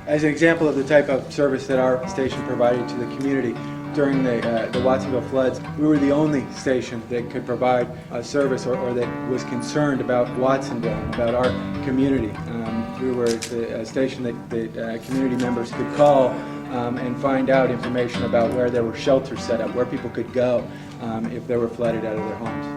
As an example of the type of service that our station provided to the community, during the Watsonville floods, we were the only station that could provide a service or that was concerned about Watsonville, about our community. We were a station that community members could call and find out information about where there were shelters set up, where people could go if they were flooded out of their homes.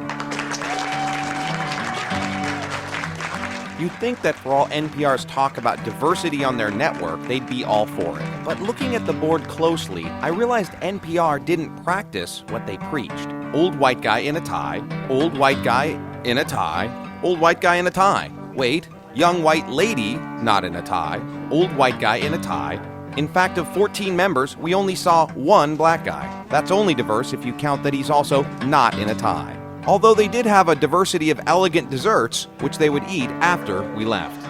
You'd think that for all NPR's talk about diversity on their network, they'd be all for it. But looking at the board closely, I realized NPR didn't practice what they preached. Old white guy in a tie, old white guy in a tie, old white guy in a tie. Wait, young white lady not in a tie, old white guy in a tie. In fact, of 14 members, we only saw one black guy. That's only diverse if you count that he's also not in a tie. Although they did have a diversity of elegant desserts, which they would eat after we left.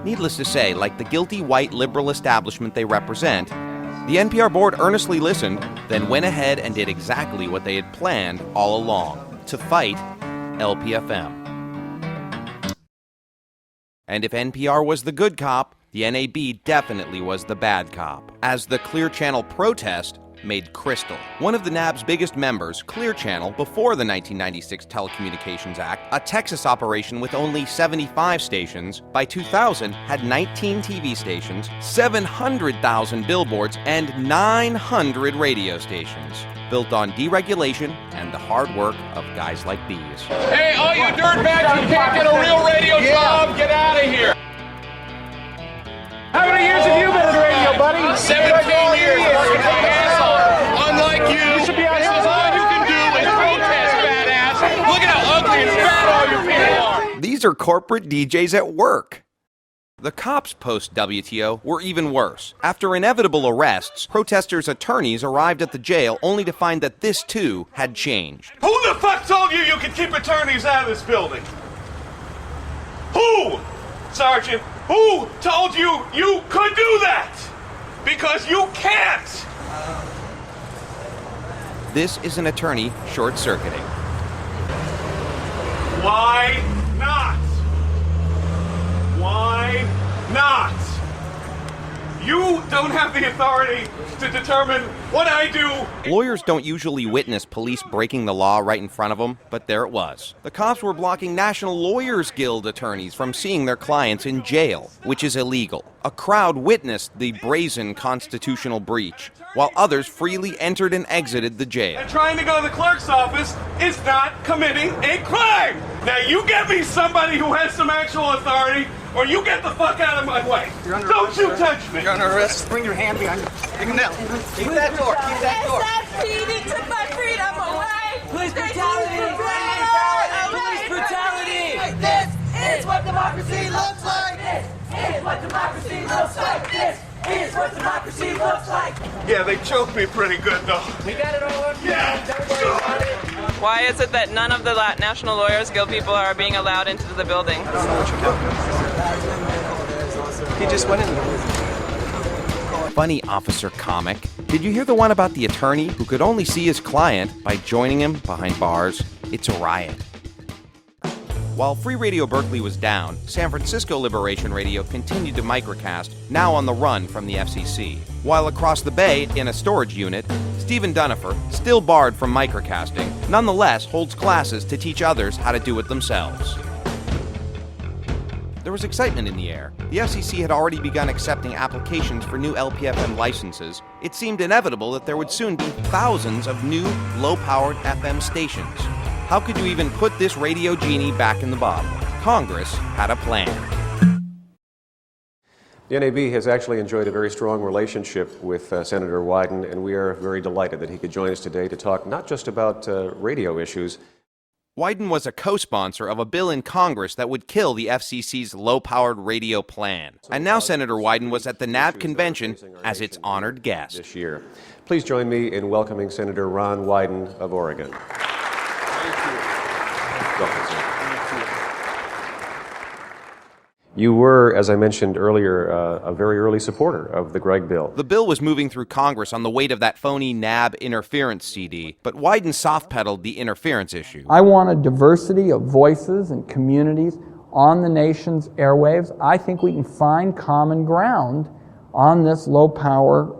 Needless to say, like the guilty white liberal establishment they represent, the NPR board earnestly listened, then went ahead and did exactly what they had planned all along, to fight LPFM. And if NPR was the good cop, the NAB definitely was the bad cop, as the Clear Channel protest made crystal. One of the NAB's biggest members, Clear Channel, before the 1996 Telecommunications Act, a Texas operation with only 75 stations, by 2000 had 19 TV stations, 700,000 billboards, and 900 radio stations. built on deregulation and the hard work of guys like these. Hey, all you dirtbags who can't get a real radio job, get out of here. How many years have you been in radio, buddy? 17 years. Unlike you, this is all you can do is protest, fat ass. Look at how ugly and fat all you people are. These are corporate DJs at work. The cops post-WTO were even worse. After inevitable arrests, protesters' attorneys arrived at the jail only to find that this, too, had changed. Who the fuck told you could keep attorneys out of this building? Who? Sergeant, who told you could do that? Because you can't! This is an attorney short-circuiting. Why not? Why not? You don't have the authority to determine what I do. Lawyers don't usually witness police breaking the law right in front of them, but there it was. The cops were blocking National Lawyers Guild attorneys from seeing their clients in jail, which is illegal. A crowd witnessed the brazen constitutional breach, while others freely entered and exited the jail. And trying to go to the clerk's office is not committing a crime. Now you get me somebody who has some actual authority, or you get the fuck out of my way. Don't you touch me. You're under arrest. Bring your hand behind you. Take him down. Keep that door. Keep that door. He took my freedom away. Police brutality. Police brutality. This is what democracy looks like. This is what democracy looks like. This is what democracy looks like. Yeah, they choked me pretty good, though. We got it all under Yeah. Don't worry about it. Why is it that none of the National Lawyers Guild people are being allowed into the building? He just went in. Funny officer comic. Did you hear the one about the attorney who could only see his client by joining him behind bars? It's a riot. While Free Radio Berkeley was down, San Francisco Liberation Radio continued to microcast, now on the run from the FCC. While across the bay, in a storage unit, Stephen Dunifer, still barred from microcasting, nonetheless holds classes to teach others how to do it themselves. There was excitement in the air. The FCC had already begun accepting applications for new LPFM licenses. It seemed inevitable that there would soon be thousands of new, low-powered FM stations. How could you even put this radio genie back in the bottle? Congress had a plan. The NAB has actually enjoyed a very strong relationship with Senator Wyden, and we are very delighted that he could join us today to talk not just about radio issues. Wyden was a co-sponsor of a bill in Congress that would kill the FCC's low-powered radio plan. And now Senator Wyden was at the NAB convention as its honored guest. This year. Please join me in welcoming Senator Ron Wyden of Oregon. Welcome, sir. You were, as I mentioned earlier, a very early supporter of the Gregg bill. The bill was moving through Congress on the weight of that phony NAB interference CD, but Wyden soft-pedaled the interference issue. I want a diversity of voices and communities on the nation's airwaves. I think we can find common ground on this low-power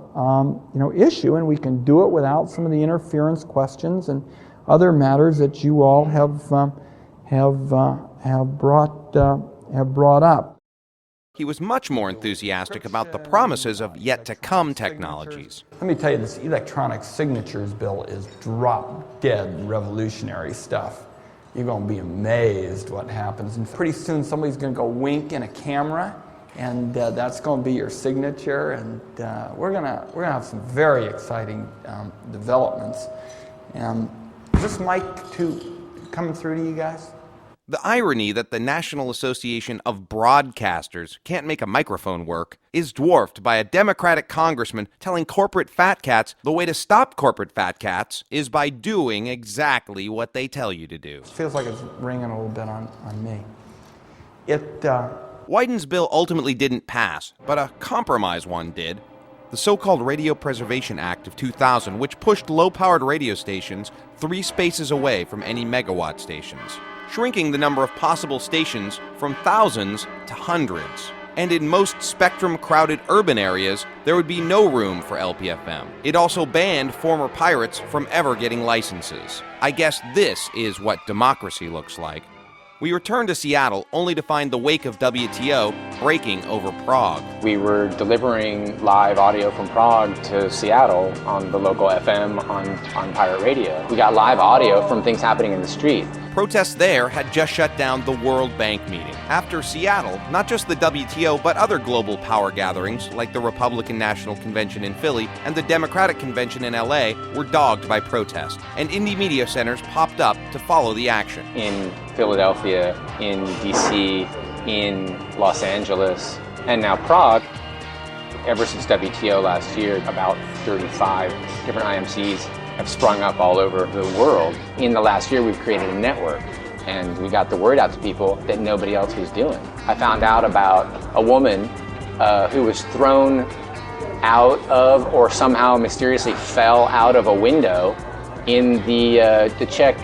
issue, and we can do it without some of the interference questions and other matters that you all have brought up. He was much more enthusiastic about the promises of yet-to-come technologies. Let me tell you, this electronic signatures bill is drop-dead revolutionary stuff. You're going to be amazed what happens. And pretty soon somebody's going to go wink in a camera, and that's going to be your signature. And we're going to have some very exciting developments. Is this mic coming through to you guys? The irony that the National Association of Broadcasters can't make a microphone work is dwarfed by a Democratic congressman telling corporate fat cats the way to stop corporate fat cats is by doing exactly what they tell you to do. It feels like it's ringing a little bit on me. Wyden's bill ultimately didn't pass, but a compromise one did. The so-called Radio Preservation Act of 2000, which pushed low-powered radio stations 3 spaces away from any megawatt stations, shrinking the number of possible stations from thousands to hundreds. And in most spectrum-crowded urban areas, there would be no room for LPFM. It also banned former pirates from ever getting licenses. I guess this is what democracy looks like. We returned to Seattle only to find the wake of WTO breaking over Prague. We were delivering live audio from Prague to Seattle on the local FM on pirate radio. We got live audio from things happening in the street. Protests there had just shut down the World Bank meeting. After Seattle, not just the WTO, but other global power gatherings like the Republican National Convention in Philly and the Democratic Convention in LA were dogged by protest, and indie media centers popped up to follow the action. In Philadelphia, in DC, in Los Angeles, and now Prague. Ever since WTO last year, about 35 different IMCs have sprung up all over the world. In the last year, we've created a network, and we got the word out to people that nobody else was doing. I found out about a woman who was thrown out of, or somehow mysteriously fell out of a window in the Czech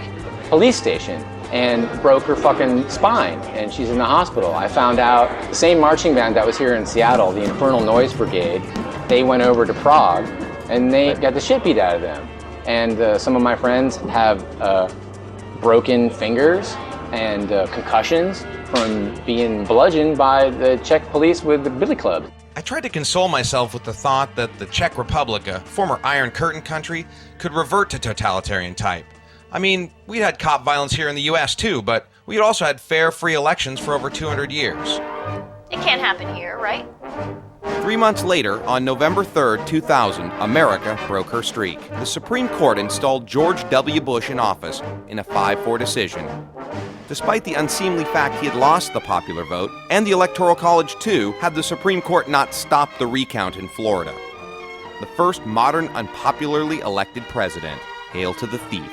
police station and broke her fucking spine, and she's in the hospital. I found out the same marching band that was here in Seattle, the Infernal Noise Brigade, they went over to Prague, and they got the shit beat out of them. And some of my friends have broken fingers and concussions from being bludgeoned by the Czech police with the billy clubs. I tried to console myself with the thought that the Czech Republic, a former Iron Curtain country, could revert to totalitarian type. I mean, we'd had cop violence here in the U.S. too, but we had also had fair, free elections for over 200 years. It can't happen here, right? 3 months later, on November 3rd, 2000, America broke her streak. The Supreme Court installed George W. Bush in office in a 5-4 decision. Despite the unseemly fact he had lost the popular vote, and the Electoral College too, had the Supreme Court not stopped the recount in Florida. The first modern, unpopularly elected president. Hail to the thief.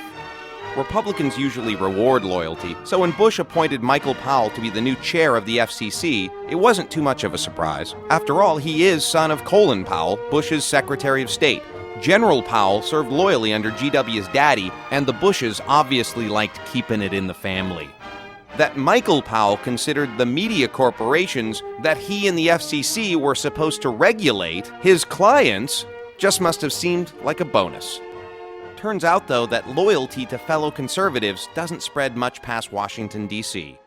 Republicans usually reward loyalty, so when Bush appointed Michael Powell to be the new chair of the FCC, it wasn't too much of a surprise. After all, he is son of Colin Powell, Bush's Secretary of State. General Powell served loyally under GW's daddy, and the Bushes obviously liked keeping it in the family. That Michael Powell considered the media corporations that he and the FCC were supposed to regulate, his clients, just must have seemed like a bonus. Turns out, though, that loyalty to fellow conservatives doesn't spread much past Washington, D.C.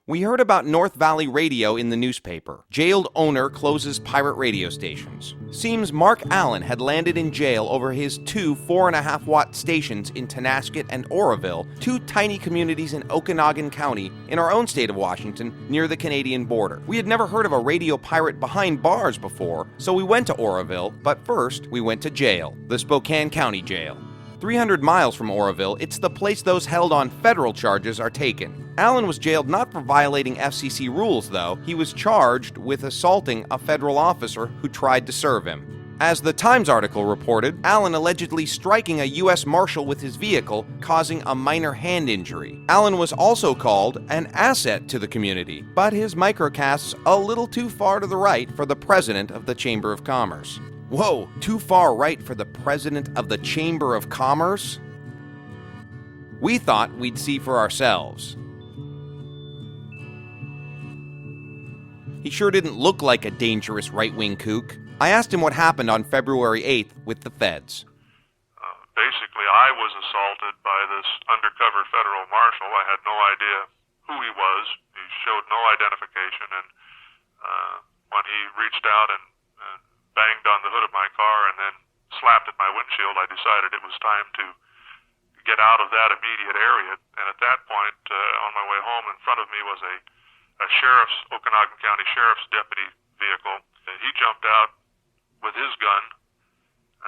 We heard about North Valley Radio in the newspaper. Jailed owner closes pirate radio stations. Seems Mark Allen had landed in jail over his 2 4.5-watt stations in Tonasket and Oroville, 2 tiny communities in Okanagan County in our own state of Washington near the Canadian border. We had never heard of a radio pirate behind bars before, so we went to Oroville, but first we went to jail, the Spokane County Jail. 300 miles from Oroville, it's the place those held on federal charges are taken. Allen was jailed not for violating FCC rules, though. He was charged with assaulting a federal officer who tried to serve him. As the Times article reported, Allen allegedly striking a U.S. Marshal with his vehicle, causing a minor hand injury. Allen was also called an asset to the community, but his microcasts a little too far to the right for the president of the Chamber of Commerce. Whoa, too far right for the president of the Chamber of Commerce? We thought we'd see for ourselves. He sure didn't look like a dangerous right-wing kook. I asked him what happened on February 8th with the feds. Basically, I was assaulted by this undercover federal marshal. I had no idea who he was. He showed no identification, and when he reached out and banged on the hood of my car and then slapped at my windshield, I decided it was time to get out of that immediate area. And at that point, on my way home, in front of me was a Okanagan County Sheriff's deputy vehicle. He jumped out with his gun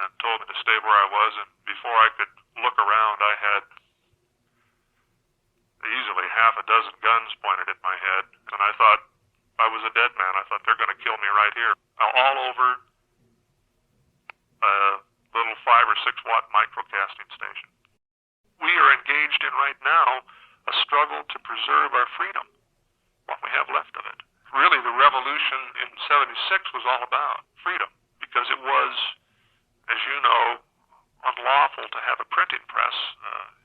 and told me to stay where I was, and before I could look around, I had easily half a dozen guns pointed at my head, and I thought I was a dead man. I thought they're going to kill me right here. All over a little 5 or 6 watt microcasting station. We are engaged in right now a struggle to preserve our freedom, what we have left of it. Really, the revolution in '76 was all about freedom, because it was, as you know, unlawful to have a printing press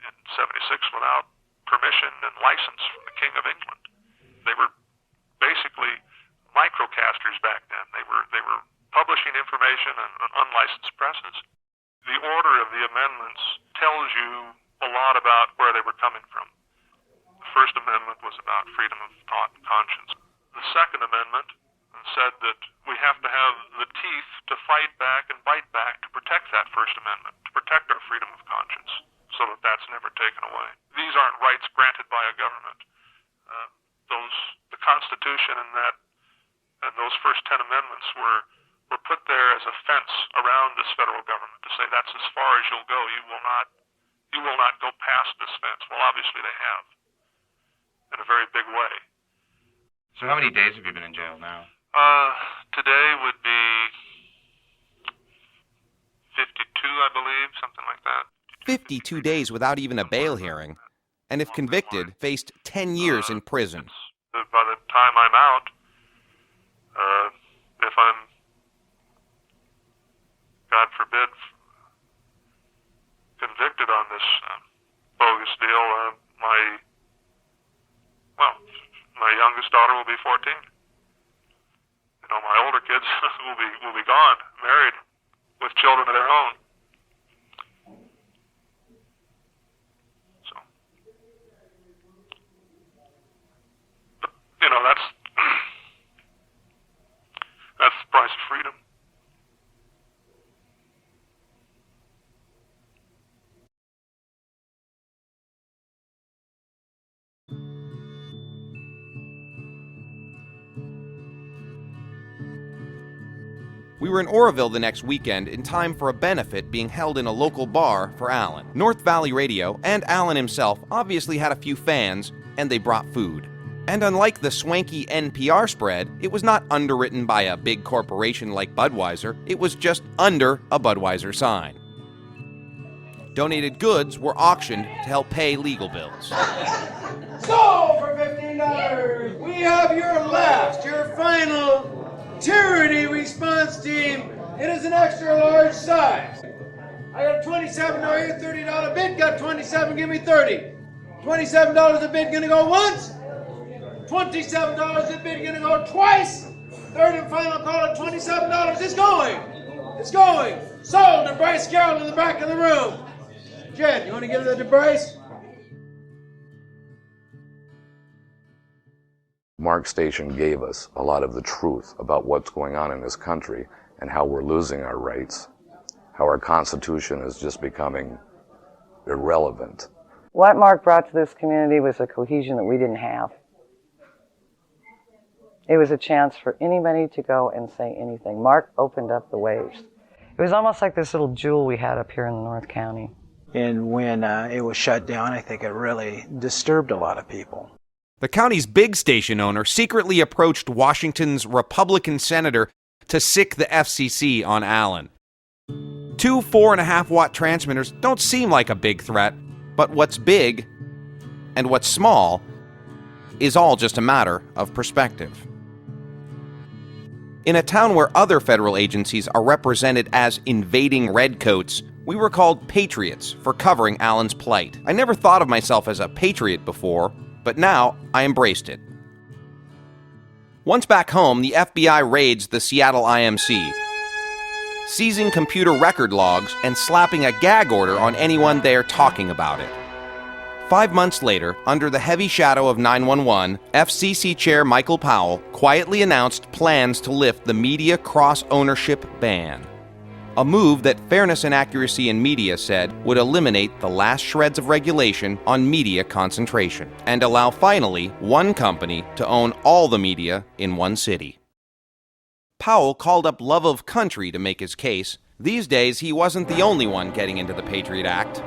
in '76 without permission and license from the King of England. They were basically microcasters back then. They were publishing information on unlicensed presses. The order of the amendments tells you a lot about where they were coming from. The First Amendment was about about freedom of thought and conscience. The Second Amendment said that we have to have the teeth to fight back and bite back to protect that First Amendment, to protect our freedom of conscience, so that that's never taken away. These aren't rights granted by a government. The Constitution and those first 10 amendments were put there as a fence around this federal government to say that's as far as you'll go. You will not go past this fence. Well, obviously they have, in a very big way. So how many days have you been in jail now? Today would be 52, I believe, something like that. 52 days without even a bail hearing, and if convicted, faced 10 years in prison. By the time I'm out, if I'm, God forbid, convicted on this bogus deal, my youngest daughter will be 14. My older kids will be gone, married, with children of their own. So, but, that's the price of freedom. We were in Oroville the next weekend in time for a benefit being held in a local bar for Alan. North Valley Radio and Alan himself obviously had a few fans, and they brought food. And unlike the swanky NPR spread, it was not underwritten by a big corporation like Budweiser, it was just under a Budweiser sign. Donated goods were auctioned to help pay legal bills. So, for $15, we have your final charity response team. It is an extra large size. I got a $27 here, $30 bid, got 27, give me 30. $27 a bid gonna go once, $27 a bid gonna go twice, third and final call at $27 is going. It's going. Sold to Bryce Carroll in the back of the room. Jen, you wanna give it to Bryce? Mark's station gave us a lot of the truth about what's going on in this country and how we're losing our rights, how our Constitution is just becoming irrelevant. What Mark brought to this community was a cohesion that we didn't have. It was a chance for anybody to go and say anything. Mark opened up the waves. It was almost like this little jewel we had up here in the North County. And when it was shut down, I think it really disturbed a lot of people. The county's big station owner secretly approached Washington's Republican senator to sic the FCC on Allen. 2 4.5-watt transmitters don't seem like a big threat, but what's big and what's small is all just a matter of perspective. In a town where other federal agencies are represented as invading redcoats, we were called patriots for covering Allen's plight. I never thought of myself as a patriot before, but now I embraced it. Once back home, the FBI raids the Seattle IMC, seizing computer record logs and slapping a gag order on anyone there talking about it. 5 months later, under the heavy shadow of 9/11, FCC Chair Michael Powell quietly announced plans to lift the media cross-ownership ban. A move that Fairness and Accuracy in Media said would eliminate the last shreds of regulation on media concentration and allow finally one company to own all the media in one city. Powell called up love of country to make his case. These days, he wasn't the only one getting into the Patriot Act.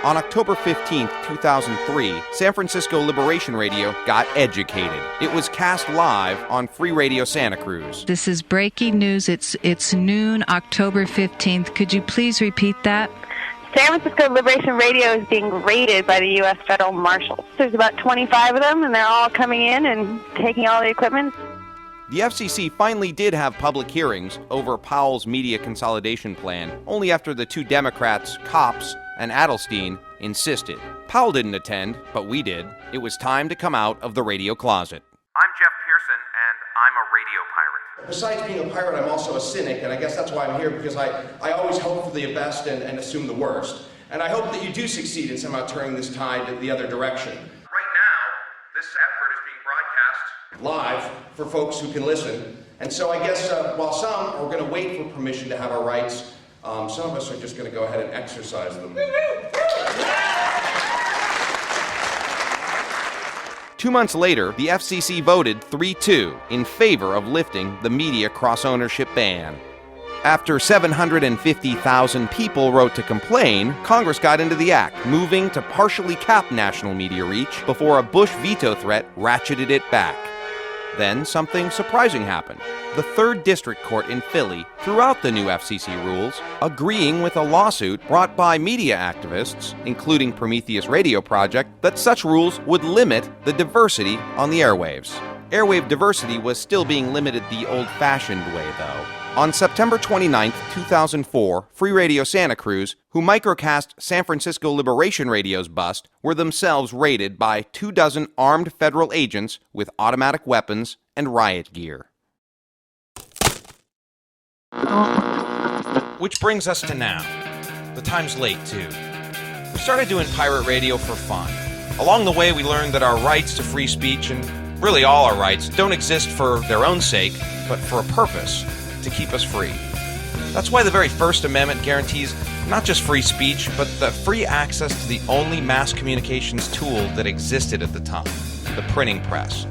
On October 15, 2003, San Francisco Liberation Radio got educated. It was cast live on Free Radio Santa Cruz. This is breaking news. It's noon, October 15th. Could you please repeat that? San Francisco Liberation Radio is being raided by the U.S. Federal Marshals. There's about 25 of them, and they're all coming in and taking all the equipment. The FCC finally did have public hearings over Powell's media consolidation plan, only after the two Democrats, Copps and Adelstein, insisted. Powell didn't attend, but we did. It was time to come out of the radio closet. I'm Jeff Pearson, and I'm a radio pirate. Besides being a pirate, I'm also a cynic, and I guess that's why I'm here, because I always hope for the best and assume the worst. And I hope that you do succeed in somehow turning this tide the other direction. Right now, this effort is being broadcast live for folks who can listen. And so I guess while some are going to wait for permission to have our rights, some of us are just going to go ahead and exercise them. 2 months later, the FCC voted 3-2 in favor of lifting the media cross-ownership ban. After 750,000 people wrote to complain, Congress got into the act, moving to partially cap national media reach before a Bush veto threat ratcheted it back. Then something surprising happened. The 3rd District Court in Philly threw out the new FCC rules, agreeing with a lawsuit brought by media activists, including Prometheus Radio Project, that such rules would limit the diversity on the airwaves. Airwave diversity was still being limited the old-fashioned way, though. On September 29, 2004, Free Radio Santa Cruz, who microcast San Francisco Liberation Radio's bust, were themselves raided by 24 armed federal agents with automatic weapons and riot gear. Which brings us to now. The time's late, too. We started doing pirate radio for fun. Along the way, we learned that our rights to free speech, and really all our rights, don't exist for their own sake, but for a purpose, to keep us free. That's why the very First Amendment guarantees not just free speech, but the free access to the only mass communications tool that existed at the time, the printing press.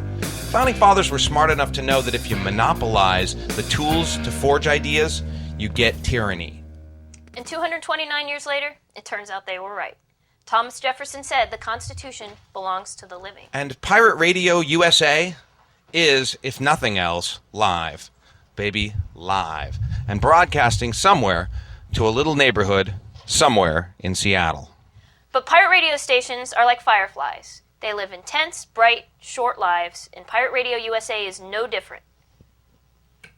Founding fathers were smart enough to know that if you monopolize the tools to forge ideas, you get tyranny. And 229 years later, it turns out they were right. Thomas Jefferson said the Constitution belongs to the living. And Pirate Radio USA is, if nothing else, live. Baby, live. And broadcasting somewhere to a little neighborhood somewhere in Seattle. But pirate radio stations are like fireflies. They live intense, bright, short lives, and Pirate Radio USA is no different.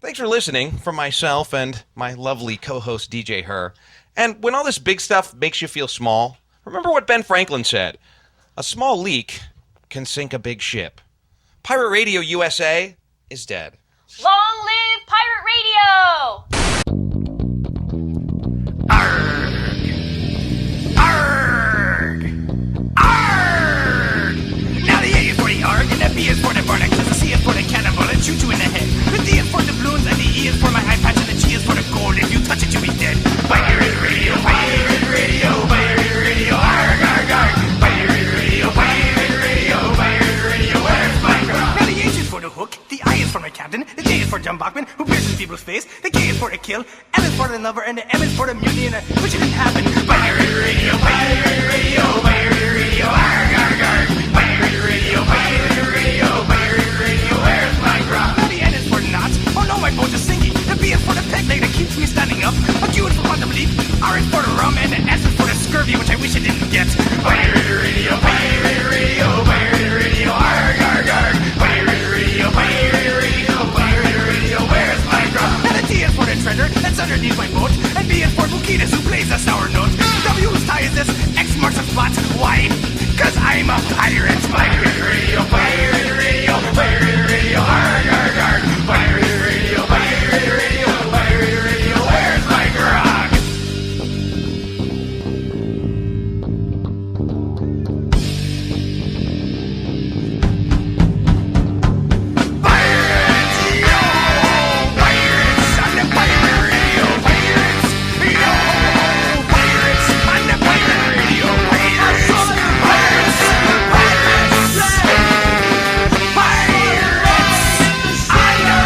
Thanks for listening from myself and my lovely co-host DJ Her. And when all this big stuff makes you feel small, remember what Ben Franklin said. A small leak can sink a big ship. Pirate Radio USA is dead. Long live Pirate Radio! Now the A is for the arg, and the B is for the barnacle, the C is for the cannonball and shoot you in the head. The D is for the balloons, and the E is for my eye patch, and the G is for the gold. If you touch it, you'll be dead. Pirate Radio, Pirate Radio, Pirate Radio, arg, arg, arg. Pirate Radio, Pirate Radio, Pirate Radio, where's my grog? Now the H is for the hook, the I is for my captain, the J is for John Bachman, who pierces people's face, the K is for the kill, L is for the lover, and the M is for the mutiny, and which didn't happen. Pirate Radio, Pirate Radio, Pirate Radio, arg, arg, arg. Pirate Radio, Pirate Radio, Pirate Radio, where's my grog? Now the N is for knots, oh no, my boat is sinking. The B is for the peg leg that keeps me standing up. A Q is for quantum leap, R is for the rum, and the S is for the scurvy, which I wish I didn't get. Pirate Radio, Pirate Radio, Pirate Radio, arg, arg, arg. Pirate Radio, Pirate Radio, Pirate Radio, where's my grog? And the T is for the treasure that's underneath my boat, and B is for Bukitas, who plays a sour note. W whose tie is this, X marks the spot. Why? 'Cause I'm a pirate. Pirate Radio, Pirate Radio, Pirate Radio, arg, arg, arg. Pirate Radio, Pirate Radio, Pirate Radio, where's my grog? Pirates, yo! Pirates on the Pirate Radio, pirates, yo! Pirates on the Pirate Radio, pirates, pirates, pirates, pirates on the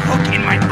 hook in my